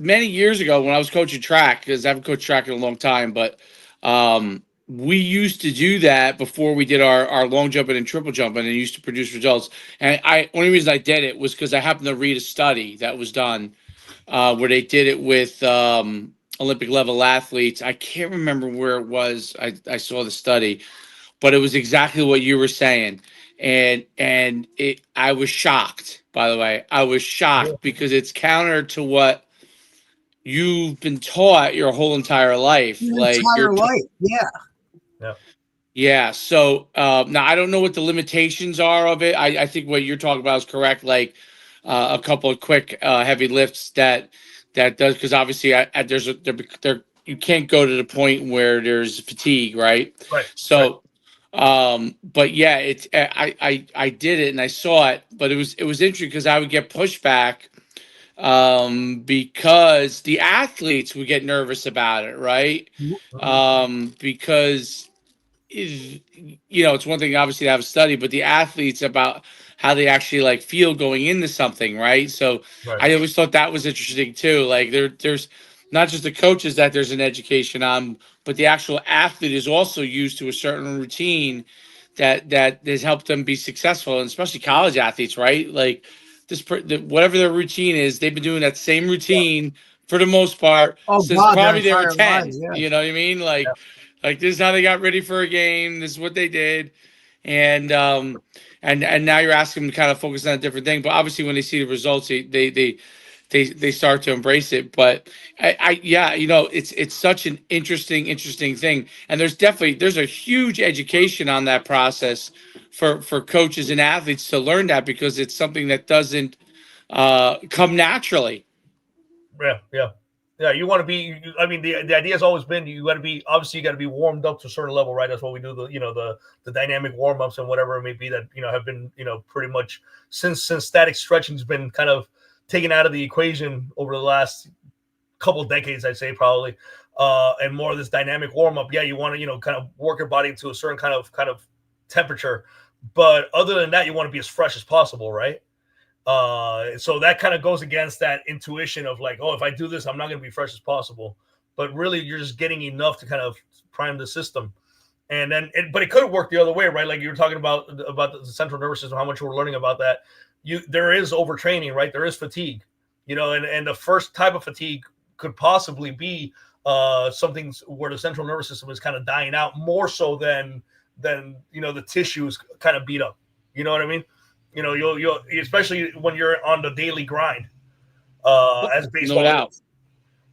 many years ago when I was coaching track, because I haven't coached track in a long time, but we used to do that before we did our long jumping and triple jumping, and it used to produce results. And only reason I did it was because I happened to read a study that was done where they did it with Olympic level athletes. I can't remember where it was. I saw the study, but it was exactly what you were saying. And I was shocked, by the way. I was shocked because it's counter to what you've been taught your whole entire life. Yeah. So now I don't know what the limitations are of it. I think what you're talking about is correct. Like a couple of quick heavy lifts that does, because obviously you can't go to the point where there's fatigue, right? Right. So, but yeah, I did it and I saw it, but it was interesting because I would get pushback because the athletes would get nervous about it, right? Because it's one thing obviously to have a study, but the athletes about how they actually like feel going into something, right? So Right. I always thought that was interesting too. Like there's not just the coaches that there's an education on, but the actual athlete is also used to a certain routine that has helped them be successful, and especially college athletes, right? Like whatever their routine is, they've been doing that same routine for the most part Oh since God, their probably they were entire 10. lives. Yeah. You know what I mean? Like this is how they got ready for a game. This is what they did. And now you're asking them to kind of focus on a different thing. But obviously when they see the results, they start to embrace it. But yeah, it's such an interesting thing. And there's a huge education on that process for coaches and athletes to learn that, because it's something that doesn't come naturally. Yeah. You want to be. I mean, the idea has always been you got to be. Obviously, you got to be warmed up to a certain level, right? That's what we do. The dynamic warm ups and whatever it may be that have been pretty much since static stretching has been kind of taken out of the equation over the last couple of decades, I'd say probably, and more of this dynamic warm up. Yeah, you want to kind of work your body to a certain kind of temperature, but other than that, you want to be as fresh as possible, right? So that kind of goes against that intuition of like, oh, if I do this, I'm not going to be fresh as possible. But really, you're just getting enough to kind of prime the system. And then, but it could have worked the other way, right? Like you were talking about the central nervous system, how much we're learning about that. There is overtraining, right? There is fatigue, and the first type of fatigue could possibly be something where the central nervous system is kind of dying out more so than the tissue is kind of beat up. You know what I mean? You'll especially when you're on the daily grind as baseball. No doubt.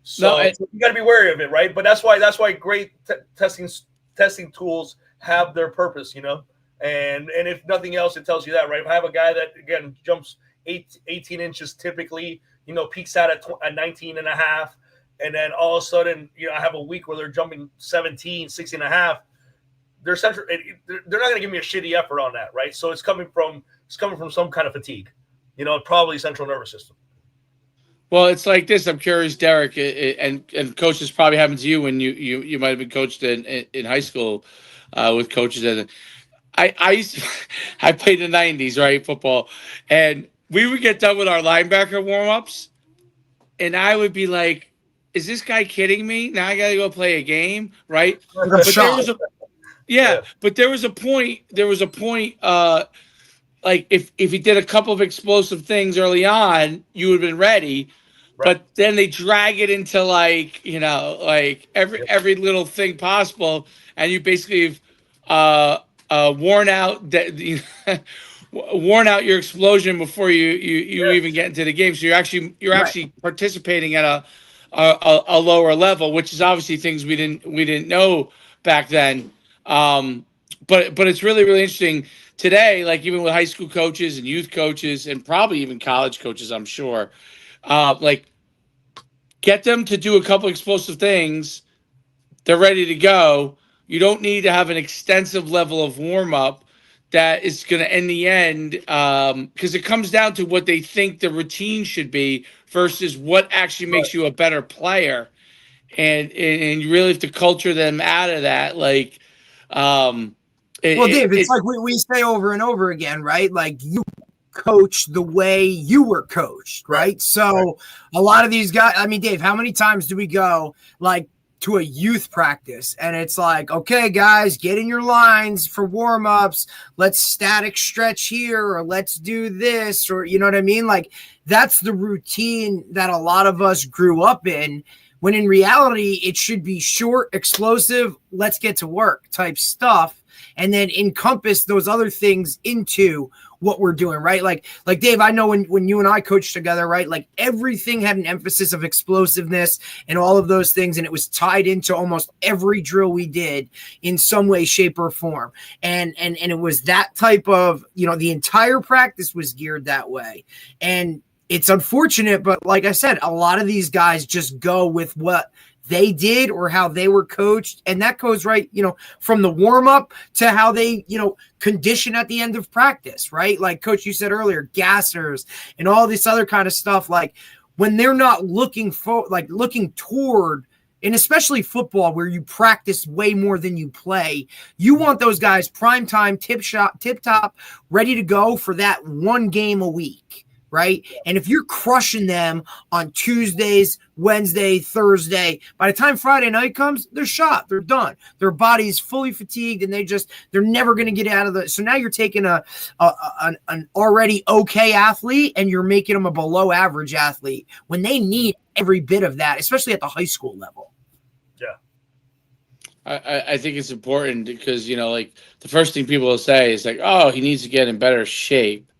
So you got to be wary of it, right? But that's why great testing tools have their purpose, and if nothing else, it tells you that, right? If I have a guy that again jumps 18 inches typically, peaks out at 19 and a half, and then all of a sudden, I have a week where they're jumping 17, 16 and a half. They're not going to give me a shitty effort on that, right? So it's coming from some kind of fatigue, probably central nervous system. Well, it's like this. I'm curious, Derek, and coaches probably happened to you when you might have been coached in high school with coaches. And I played in the 90s, right, football, and we would get done with our linebacker warm-ups, and I would be like, "Is this guy kidding me? Now I got to go play a game, right?" But there was a point. Like if he did a couple of explosive things early on, you would have been ready. Right. But then they drag it into like every little thing possible, and you basically worn out your explosion before you even get into the game. So you're actually participating at a lower level, which is obviously things we didn't know back then. But it's really interesting today, like even with high school coaches and youth coaches and probably even college coaches, I'm sure, like get them to do a couple explosive things. They're ready to go. You don't need to have an extensive level of warm up that is going to, in the end, because it comes down to what they think the routine should be versus what actually makes you a better player. And you really have to culture them out of that. Like, Dave, it's like we say over and over again, right? Like you coach the way you were coached, right? So a lot of these guys, I mean, Dave, how many times do we go like to a youth practice and it's like, okay, guys, get in your lines for warm-ups. Let's static stretch here, or let's do this, or you know what I mean? Like that's the routine that a lot of us grew up in. When in reality, it should be short, explosive, let's get to work type stuff, and then encompass those other things into what we're doing, right? Like Dave, I know when you and I coached together, right? Like everything had an emphasis of explosiveness and all of those things, and it was tied into almost every drill we did in some way, shape, or form. And it was that type of, the entire practice was geared that way. And it's unfortunate, but like I said, a lot of these guys just go with what they did or how they were coached. And that goes right, from the warm up to how they, condition at the end of practice, right? Like Coach, you said earlier, gassers and all this other kind of stuff. Like when they're not looking toward And especially football, where you practice way more than you play, you want those guys prime time, tip top, ready to go for that one game a week, right? And if you're crushing them on Tuesdays, Wednesday, Thursday, by the time Friday night comes, they're shot, they're done. Their body's fully fatigued, and they're never going to get out of the. So now you're taking an already okay athlete, and you're making them a below average athlete when they need every bit of that, especially at the high school level. Yeah. I think it's important because, like the first thing people will say is like, oh, he needs to get in better shape.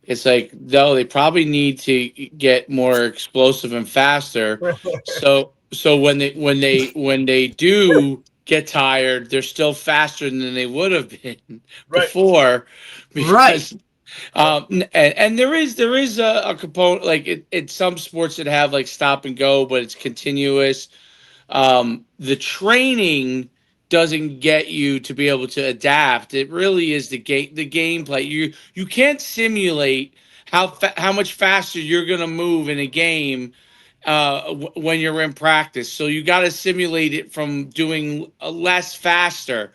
It's like, no, they probably need to get more explosive and faster. So when they do get tired, they're still faster than they would have been before. Because and there is a component, like it's some sports that have like stop and go, but it's continuous. The training doesn't get you to be able to adapt. It really is the gameplay. You can't simulate how much faster you're going to move in a game when you're in practice. So you got to simulate it from doing less faster,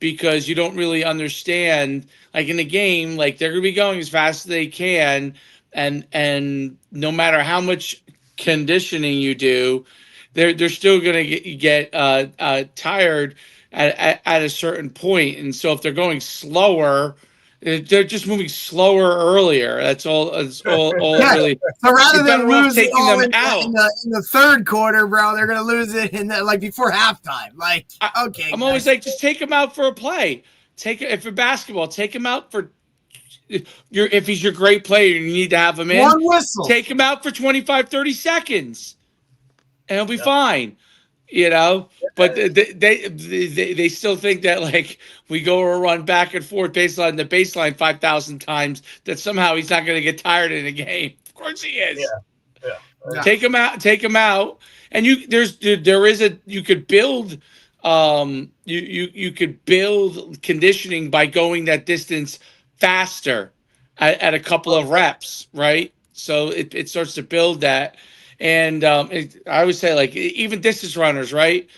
because you don't really understand. Like in a game, like they're going to be going as fast as they can, and no matter how much conditioning you do, they're still going to get tired at a certain point. And so if they're going slower, they're just moving slower earlier. That's all. That's all really. So rather than lose it all in the third quarter, bro, they're going to lose it like before halftime. Like, okay. I'm always like, just take him out for a play. If for basketball, take him out for. If he's your great player, you need to have him in. One whistle. Take him out for 25, 30 seconds. And he'll be fine, But they still think that like we go or run back and forth the baseline 5,000 times, that somehow he's not going to get tired in a game. Of course he is. Yeah. Take him out, and you could build you could build conditioning by going that distance faster at a couple of reps, right? So it starts to build that. And I always say, like, even distance runners, right?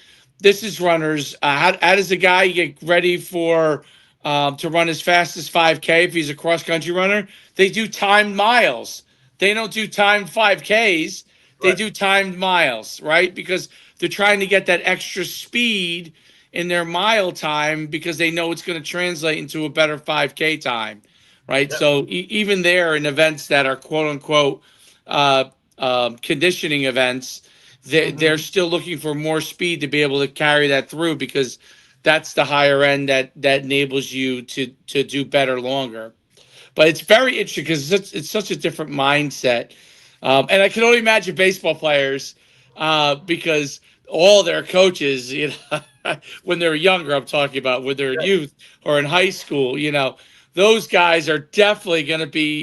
Distance runners, how does a guy get ready for to run as fast as 5K if he's a cross-country runner? They do timed miles. They don't do timed 5Ks. They do timed miles, right? Because they're trying to get that extra speed in their mile time, because they know it's going to translate into a better 5K time, right? So even there, in events that are quote-unquote conditioning events, they're still looking for more speed to be able to carry that through, because that's the higher end that enables you to do better longer. But it's very interesting because it's such a different mindset, and I can only imagine baseball players, because all their coaches, when they're younger, I'm talking about when they're in youth or in high school, those guys are definitely going to be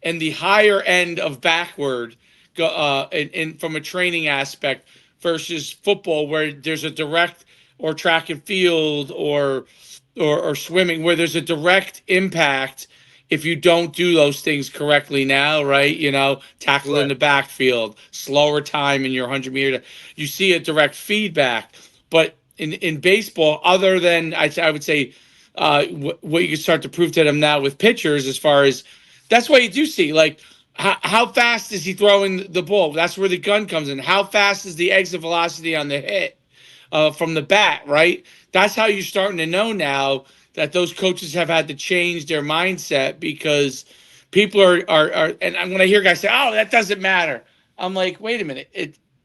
in the higher end of backward, from a training aspect, versus football, where there's a direct, or track and field, or swimming, where there's a direct impact if you don't do those things correctly now, right? Tackle in the backfield, slower time in your 100-meter. You see a direct feedback. But in baseball, other than I would say what you can start to prove to them now with pitchers, as far as that's why you do see, like, how fast is he throwing the ball? That's where the gun comes in. How fast is the exit velocity on the hit from the bat, right? That's how you're starting to know now that those coaches have had to change their mindset, because people are and when I hear guys say, oh, that doesn't matter, I'm like, wait a minute.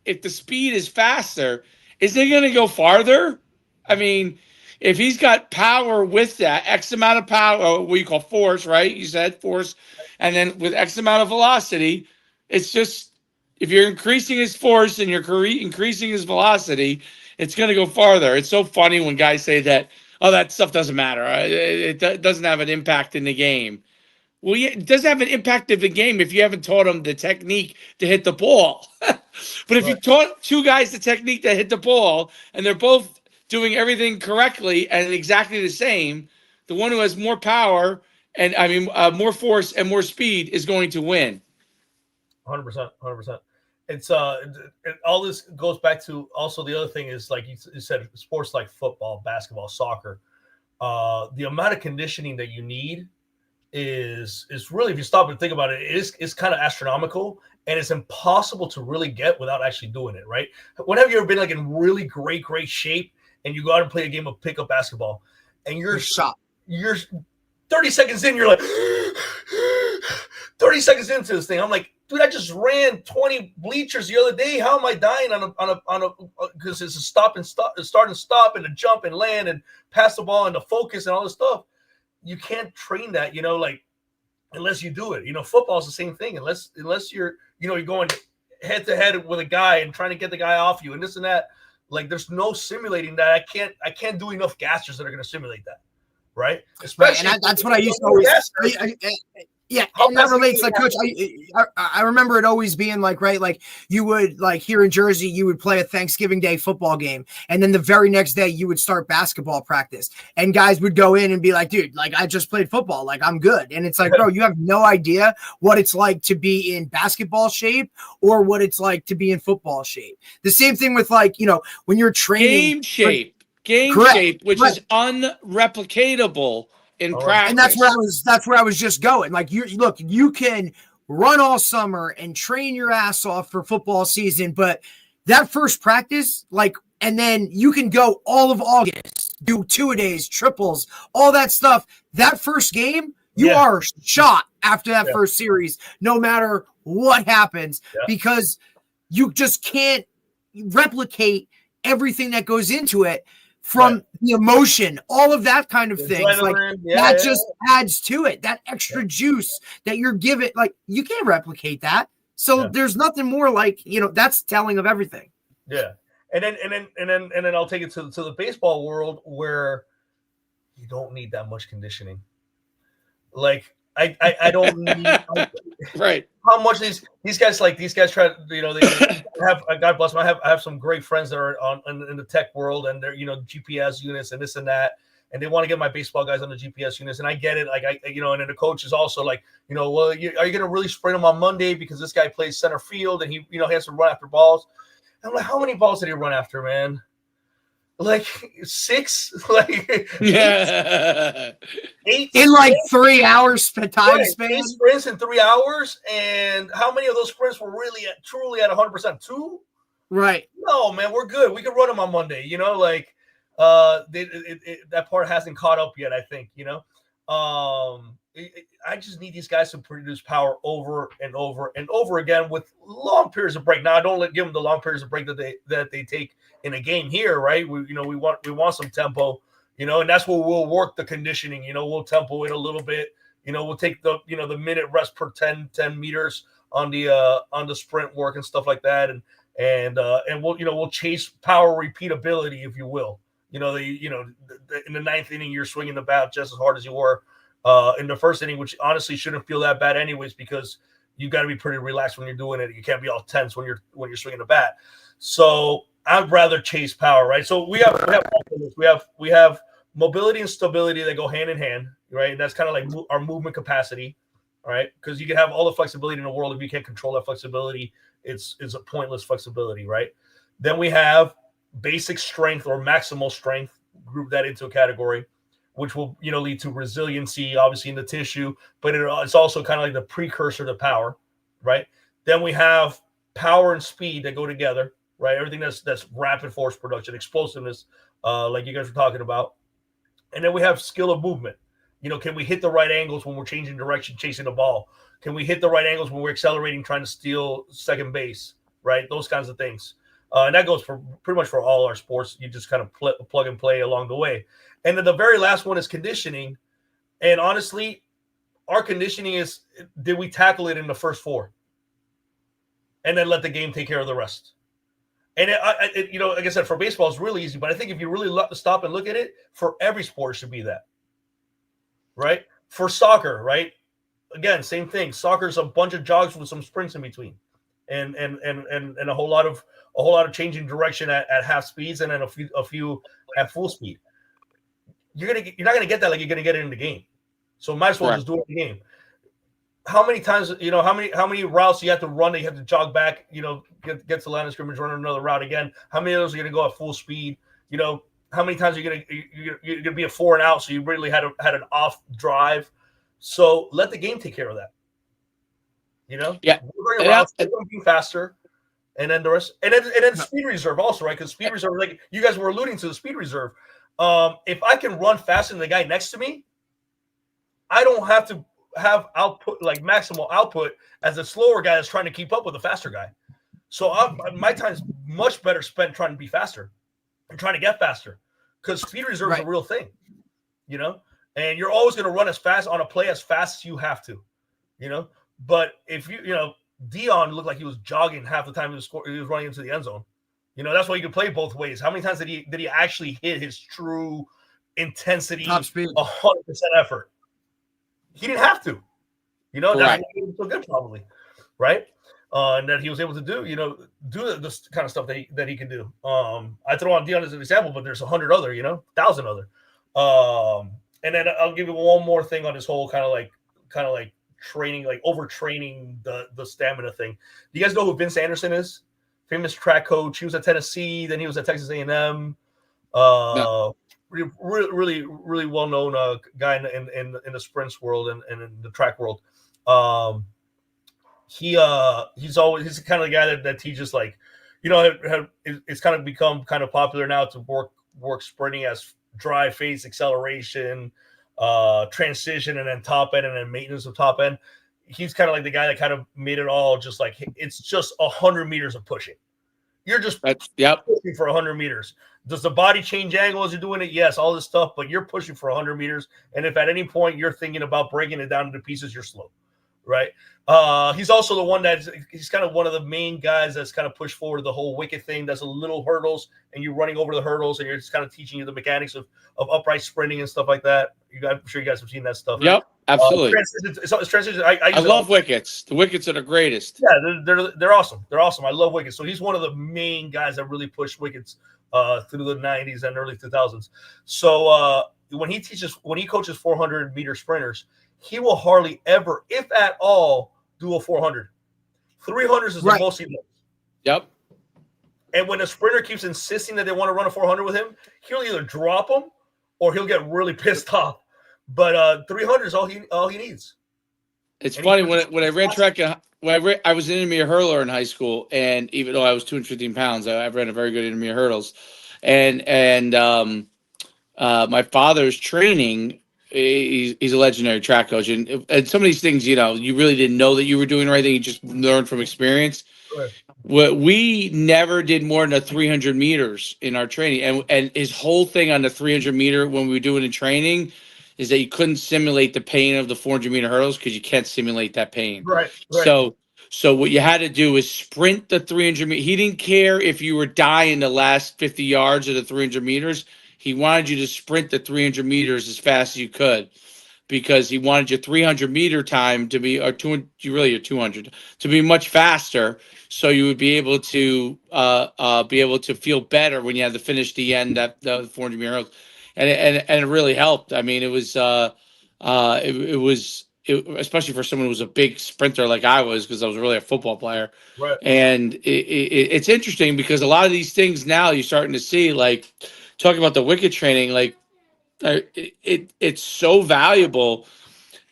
If the speed is faster, is it going to go farther? I mean, if he's got power with that X amount of power, what you call force, right? You said force. And then with X amount of velocity, it's just, if you're increasing his force and you're increasing his velocity, it's going to go farther. It's so funny when guys say that, oh, that stuff doesn't matter. It doesn't have an impact in the game. Well, yeah, it doesn't have an impact in the game if you haven't taught them the technique to hit the ball. But if you taught two guys the technique to hit the ball, and they're both doing everything correctly and exactly the same, the one who has more power and more force and more speed is going to win. 100%. it's all this goes back to also the other thing is like you said, sports like football, basketball, soccer. The amount of conditioning that you need is really, if you stop and think about it, it's kind of astronomical, and it's impossible to really get without actually doing it, right? When have you ever been like in really great shape and you go out and play a game of pickup basketball and you're 30 seconds in, you're like 30 seconds into this thing, I'm like, dude, I just ran 20 bleachers the other day. How am I dying on a because it's a start and stop and a jump and land and pass the ball and the focus and all this stuff. You can't train that, like unless you do it. Football is the same thing. Unless you're, you're going head to head with a guy and trying to get the guy off you and this and that. Like there's no simulating that. I can't do enough gassers that are going to simulate that, right? Especially right, and that's what I used to always. Yeah, and that relates, like, Coach, I remember it always being like, right, like you would, like here in Jersey, you would play a Thanksgiving Day football game, and then the very next day you would start basketball practice, and guys would go in and be like, dude, like I just played football, like I'm good. And it's like, bro, you have no idea what it's like to be in basketball shape or what it's like to be in football shape. The same thing with, like, when you're training. Game shape, which is unreplicatable in practice. And that's where I was just going. Like, you can run all summer and train your ass off for football season, but that first practice, like, and then you can go all of August, do 2-a-days, triples, all that stuff. That first game, you are shot after that first series, no matter what happens, because you just can't replicate everything that goes into it. From the emotion, all of that kind of thing. Like that just adds to it. That extra juice that you're given, like you can't replicate that. So there's nothing more like, that's telling of everything. Yeah. And then I'll take it to the baseball world where you don't need that much conditioning. Like I don't need right. How much these guys try to, they have, God bless them. I have some great friends that are in the tech world, and they're, GPS units and this and that, and they want to get my baseball guys on the GPS units, and I get it. Like and then the coach is also like, well, are you going to really sprint them on Monday because this guy plays center field and he has to run after balls? And I'm like, how many balls did he run after, man? Like 6, like 8 in like 3 hours time span. 8 sprints in 3 hours, and how many of those sprints were really truly at 100%? 2, right? No, man, we're good. We can run them on Monday. Like that part hasn't caught up yet. I think I just need these guys to produce power over and over and over again with long periods of break. Now, I don't give them the long periods of break that they take in a game here, right? We want some tempo, and that's where we'll work the conditioning. We'll tempo it a little bit. We'll take the the minute rest per 10 meters on the sprint work and stuff like that, and we'll chase power repeatability, if you will. In the 9th inning, you're swinging the bat just as hard as you were in the first inning, which honestly shouldn't feel that bad anyways, because you got to be pretty relaxed when you're doing it. You can't be all tense when you're swinging the bat. So I'd rather chase power, right? So we have mobility and stability that go hand in hand, right? And that's kind of like our movement capacity, right? Because you can have all the flexibility in the world. If you can't control that flexibility, it's a pointless flexibility, right? Then we have basic strength or maximal strength, group that into a category, which will lead to resiliency, obviously, in the tissue, but it's also kind of like the precursor to power, right? Then we have power and speed that go together, right? Everything that's rapid force production, explosiveness, like you guys were talking about. And then we have skill of movement. Can we hit the right angles when we're changing direction, chasing the ball? Can we hit the right angles when we're accelerating, trying to steal second base, right? Those kinds of things. And that goes for pretty much for all our sports. You just kind of plug and play along the way. And then the very last one is conditioning. And honestly, our conditioning is, did we tackle it in the first 4? And then let the game take care of the rest. And like I said, for baseball, it's really easy. But I think if you really stop and look at it, for every sport, it should be that. Right? For soccer, right? Again, same thing. Soccer is a bunch of jogs with some sprints in between. And a whole lot of changing direction at half speeds, and then a few at full speed. You're not gonna get that like you're gonna get it in the game. So might as well just do it in the game. how many times, how many routes you have to run that you have to jog back, get to the line of scrimmage, run another route again. How many of those are going to go at full speed? How many times are you're going to be a 4 and out, so you really had an off drive. So let the game take care of that. Yeah. We're running routes, they're going to be faster, and then the rest, and then speed reserve also, right? Because speed reserve, like you guys were alluding to, the speed reserve. If I can run faster than the guy next to me, I don't have to have output, like maximal output, as a slower guy that's trying to keep up with a faster guy. So my time's much better spent trying to be faster and trying to get faster, because speed reserve is a real thing, and you're always going to run as fast on a play as fast as you have to, But if Dion looked like he was jogging half the time he was running into the end zone. That's why you can play both ways. How many times did he actually hit his true intensity, top speed, 100% effort? He didn't have to. That's why he was so good, probably, right? And that he was able to do this kind of stuff that he can do. I throw on Dion as an example, but there's 100 other, 1,000 other. And then I'll give you one more thing on this whole kind of like training, like overtraining the stamina thing. Do you guys know who Vince Anderson is? Famous track coach. He was at Tennessee, then he was at Texas A&M. No. Really, really well-known guy in the sprints world and in the track world. He's the kind of guy that teaches, like, it's kind of become kind of popular now to work sprinting as drive, phase, acceleration, transition, and then top end, and then maintenance of top end. He's kind of like the guy that kind of made it all just like, it's just 100 meters of pushing. You're just pushing for 100 meters. Does the body change angle as you're doing it? Yes, all this stuff, but you're pushing for 100 meters. And if at any point you're thinking about breaking it down into pieces, you're slow, right? He's also the one he's kind of one of the main guys that's kind of pushed forward the whole wicket thing. That's a little hurdles, and you're running over the hurdles, and you're just kind of teaching you the mechanics of upright sprinting and stuff like that. I'm sure you guys have seen that stuff. Yep, absolutely. Transition. I love wickets. The wickets are the greatest. Yeah, they're awesome. They're awesome. I love wickets. So he's one of the main guys that really pushed wickets through the 90s and early 2000s. So when he coaches 400-meter sprinters, he will hardly ever, if at all, do a 400. 300s is the most he does. Yep. And when a sprinter keeps insisting that they want to run a 400 with him, he'll either drop them or he'll get really pissed off. But 300 is all he needs. It's funny when I ran track. I was an intermediate hurler in high school, and even though I was 215 pounds, I ran a very good intermediate hurdles. And my father's training. He's a legendary track coach, and some of these things, you really didn't know that you were doing the right thing. You just learned from experience. Right. We never did more than 300 meters in our training, and his whole thing on the 300 meter when we were doing the training is that you couldn't simulate the pain of the 400-meter hurdles because you can't simulate that pain. Right. So what you had to do is sprint the 300 meters. He didn't care if you were dying the last 50 yards of the 300 meters. He wanted you to sprint the 300 meters as fast as you could, because he wanted your 300-meter time to be, or 200, to be much faster, so you would be able to feel better when you had to finish the end of the 400-meter hurdles. And it really helped. I mean, it was especially for someone who was a big sprinter like I was, because I was really a football player. Right. And it's interesting because a lot of these things now you're starting to see, like talking about the wicket training, like it's so valuable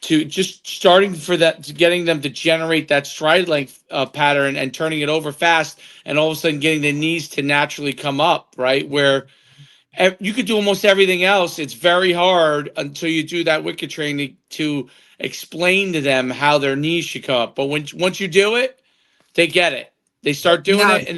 to just starting for that, to getting them to generate that stride length pattern and turning it over fast, and all of a sudden getting the knees to naturally come up, right? Where you could do almost everything else. It's very hard until you do that wicket training to explain to them how their knees should come up. But once you do it, they get it. They start doing it,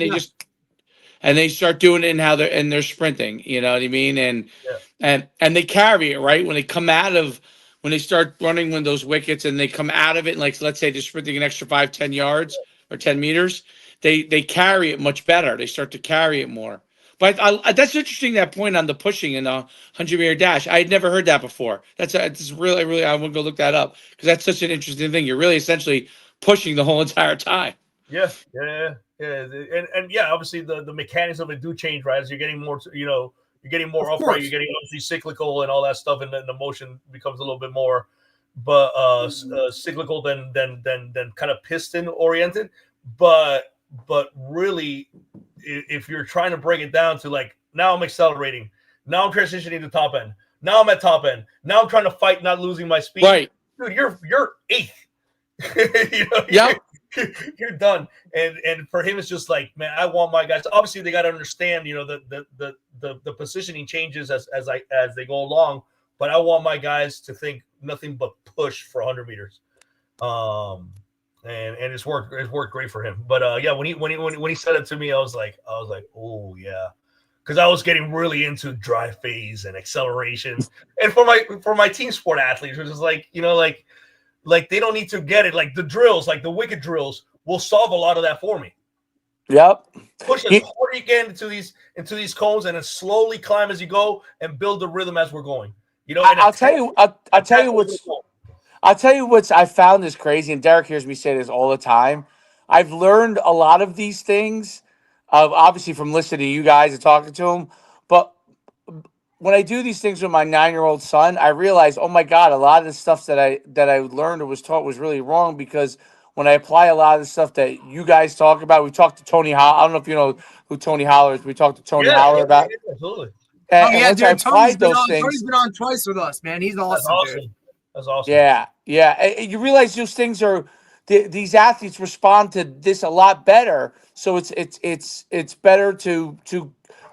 and they start doing it in how they're sprinting. You know what I mean? And they carry it, right? When they start running one of those wickets and they come out of it, and like, let's say they're sprinting an extra 5-10 yards or 10 meters, they carry it much better. They start to carry it more. But that's interesting, that point on the pushing in a 100-meter dash. I had never heard that before. It's really, really, I want to go look that up, because that's such an interesting thing. You're really essentially pushing the whole entire time. Yeah. And yeah, obviously the mechanics of it do change, right? As you're getting more, you're getting more upright, you're getting obviously cyclical and all that stuff, and then the motion becomes a little bit more cyclical than kind of piston oriented. But really, if you're trying to break it down to like, now I'm accelerating, now I'm transitioning to top end, now I'm at top end, now I'm trying to fight not losing my speed. Right. Dude, you're eighth. You know, Yep. you're done. And for him, it's just like, man, I want my guys. Obviously, they got to understand, you know, the positioning changes as they go along. But I want my guys to think nothing but push for 100 meters. And it's worked great for him. But yeah, when he said it to me, I was like, oh yeah, because I was getting really into drive phase and acceleration. And for my team sport athletes, which is like, you know, like they don't need to get it. Like the drills, like the wicked drills, will solve a lot of that for me. Yep. Push as hard as you can into these cones, and then slowly climb as you go, and build the rhythm as we're going. You know, I'll tell you what's I found is crazy, and Derek hears me say this all the time. I've learned a lot of these things, obviously from listening to you guys and talking to them. But when I do these things with my 9-year-old son, I realize, oh my God, a lot of the stuff that I learned or was taught was really wrong, because when I apply a lot of the stuff that you guys talk about, we talked to Tony Holler. I don't know if you know who Tony Holler is. We talked to Tony Holler about. Yeah, absolutely. And once I applied those things, Tony's been on twice with us, man. He's awesome. Dude. That's awesome. Yeah. You realize those things are these athletes respond to this a lot better. So it's better to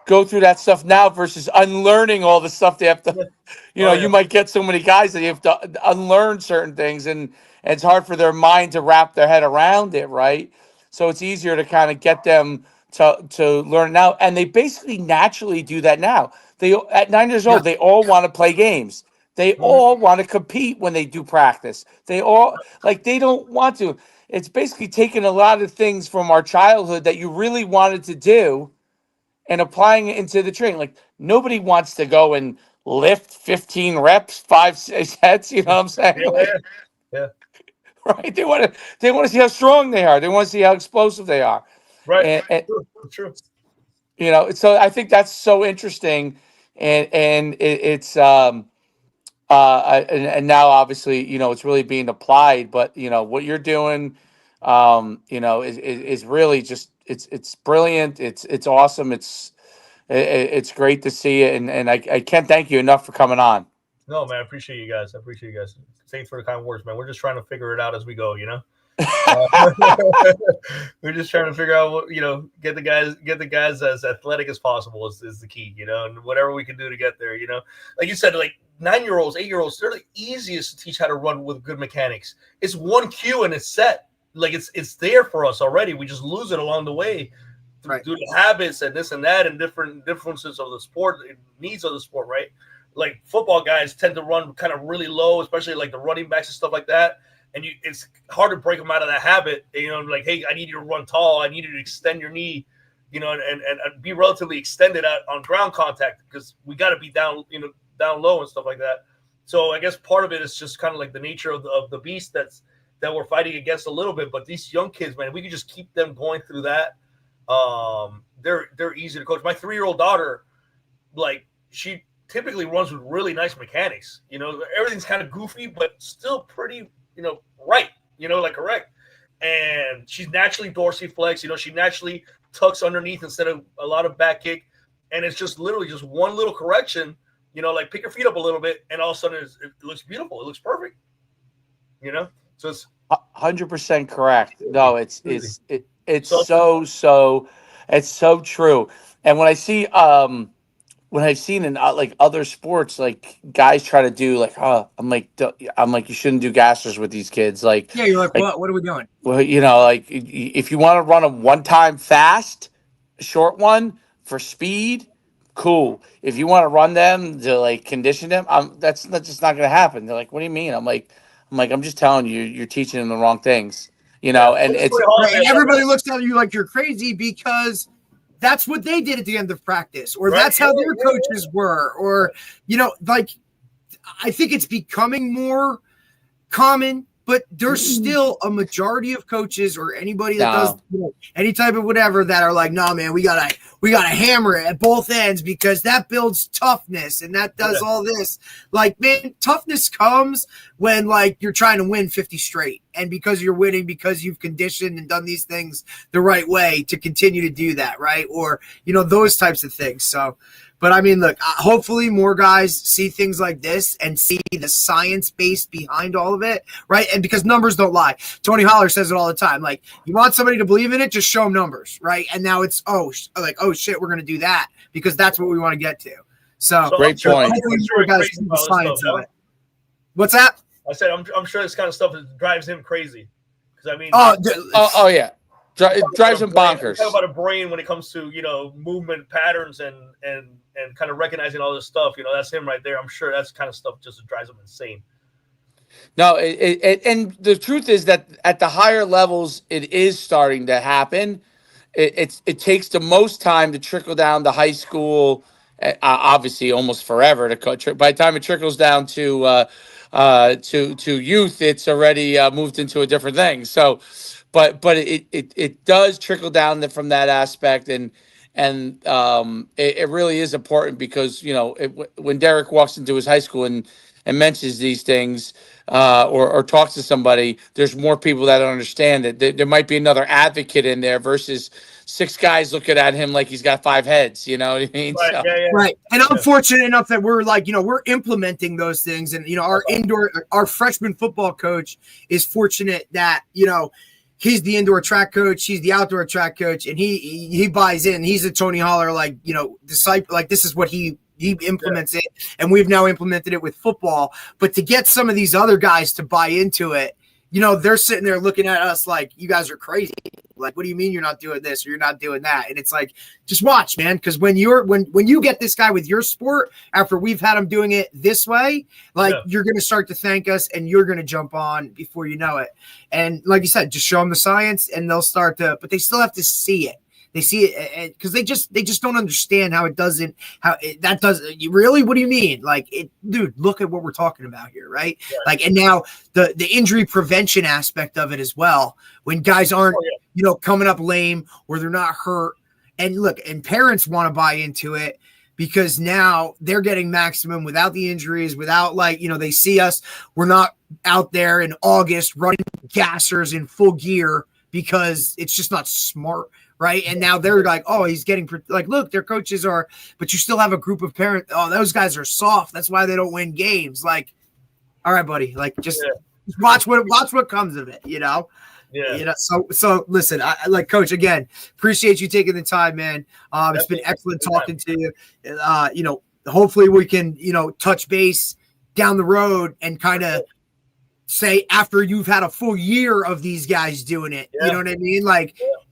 go through that stuff now versus unlearning all the stuff they have to. You know, you might get so many guys that you have to unlearn certain things, and it's hard for their mind to wrap their head around it, right? So it's easier to kind of get them to learn now, and they basically naturally do that now. They at 9 years old, they all want to play games. They all want to compete when they do practice. They all they don't want to. It's basically taking a lot of things from our childhood that you really wanted to do and applying it into the training. Like nobody wants to go and lift 15 reps, 5-6 sets. You know what I'm saying? Yeah. Right. They want to see how strong they are. They want to see how explosive they are. Right. And True. you know, so I think that's so interesting, and it's and now obviously, you know, it's really being applied. But you know what you're doing, you know, is really just it's brilliant. It's awesome. It's great to see it, and I can't thank you enough for coming on. No, man, I appreciate you guys. Thanks for the kind words, man. We're just trying to figure it out as we go, you know. We're just trying to figure out what, you know, get the guys as athletic as possible is the key, you know, and whatever we can do to get there, you know. Like you said, like 9-year-olds, 8-year-olds, they're the easiest to teach how to run with good mechanics. It's one cue and it's set. Like it's there for us already. We just lose it along the way due to habits and this and that and different differences of the sport, needs of the sport, right? Like football guys tend to run kind of really low, especially like the running backs and stuff like that. And it's hard to break them out of that habit. You know, like, hey, I need you to run tall. I need you to extend your knee, you know, and be relatively extended on ground contact, because we got to be down, you know, down low and stuff like that. So I guess part of it is just kind of like the nature of the beast that we're fighting against a little bit. But these young kids, man, if we could just keep them going through that, they're easy to coach. My 3-year-old daughter, like, she typically runs with really nice mechanics. You know, everything's kind of goofy, but still pretty, you know, right, you know, like correct. And she's naturally dorsiflex, you know, she naturally tucks underneath instead of a lot of back kick. And it's just literally just one little correction, you know, like pick your feet up a little bit, and all of a sudden it looks beautiful. It looks perfect, you know? So it's 100% correct. No, it's so it's so true. And when I see when I've seen in like other sports, like guys try to do like, I'm like, you shouldn't do gassers with these kids. Like, yeah, you're like what are we doing? Well, you know, like if you want to run a one-time fast, short one for speed, cool. If you want to run them to like condition them, that's just not going to happen. They're like, what do you mean? I'm like, I'm just telling you, you're teaching them the wrong things, you know. And it's and everybody looks at you like you're crazy because that's what they did at the end of practice, or that's how their coaches were, or, you know, like, I think it's becoming more common, but there's still a majority of coaches or anybody that does No. any type of whatever that are like, no, man, we gotta hammer it at both ends because that builds toughness and that does all this. Like, man, toughness comes when like you're trying to win 50 straight, and because you're winning because you've conditioned and done these things the right way to continue to do that, right? Or those types of things. So, but I mean, look, hopefully more guys see things like this and see the science based behind all of it, right? And because numbers don't lie. Tony Holler says it all the time. Like, you want somebody to believe in it, just show them numbers, right? And now it's, oh shit, we're going to do that because that's what we want to get to. So great point. More guys see the science of it. What's that? I said, I'm sure this kind of stuff drives him crazy. Because I mean, oh yeah. It drives him bonkers. Talk about a brain when it comes to movement patterns and kind of recognizing all this stuff. That's him right there. I'm sure that's kind of stuff just drives him insane. No, and the truth is that at the higher levels, it is starting to happen. It takes the most time to trickle down to high school. Obviously, almost forever to coach. By the time it trickles down to youth, it's already moved into a different thing. So. But it does trickle down from that aspect, and it really is important because when Derek walks into his high school and mentions these things or talks to somebody, there's more people that understand it. There might be another advocate in there versus 6 guys looking at him like he's got 5 heads. You know what I mean? Right. So. Yeah. Right. And I'm fortunate enough that we're like, we're implementing those things, and our freshman football coach is fortunate that he's the indoor track coach. He's the outdoor track coach, and he buys in. He's a Tony Holler, disciple. Like, this is what he implements it, and we've now implemented it with football. But to get some of these other guys to buy into it, they're sitting there looking at us like, you guys are crazy. Like, what do you mean you're not doing this or you're not doing that? And it's like, just watch, man, because when you get this guy with your sport after we've had him doing it this way, you're going to start to thank us and you're going to jump on before you know it. And like you said, just show them the science and they'll start to, but they still have to see it. They see it because they just don't understand how it doesn't, that does. Really, what do you mean? Like, dude, look at what we're talking about here, right? Like, and now the injury prevention aspect of it as well. When guys aren't, coming up lame or they're not hurt, and look, and parents want to buy into it because now they're getting maximum without the injuries, without they see us. We're not out there in August running gassers in full gear because it's just not smart. Right. And now they're like, oh, he's getting look, their coaches are, but you still have a group of parents. Oh, those guys are soft. That's why they don't win games. Like, all right, buddy, just watch what comes of it, Yeah. So listen, I like, Coach, again, appreciate you taking the time, man. It's been excellent talking to you. Hopefully we can, touch base down the road and kind of say after you've had a full year of these guys doing it, you know what I mean?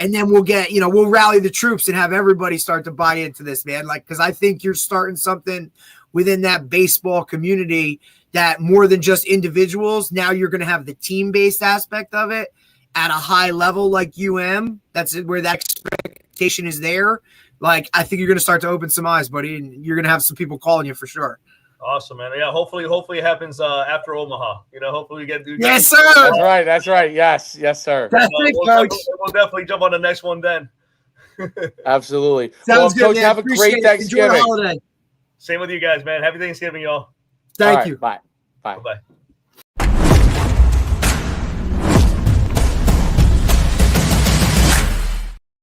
And then we'll get, we'll rally the troops and have everybody start to buy into this, man. Cause I think you're starting something within that baseball community that more than just individuals, now you're going to have the team-based aspect of it at a high level like That's where that expectation is there. I think you're going to start to open some eyes, buddy, and you're going to have some people calling you for sure. Awesome, man. Yeah, hopefully it happens after Omaha. Hopefully we get to. Yes, sir. That's right. Yes, sir. We'll definitely jump on the next one then. Absolutely. Sounds good, Coach, man. have a great Thanksgiving. Enjoy the holiday. Same with you guys, man. Happy Thanksgiving, y'all. Thank you. Bye. Bye.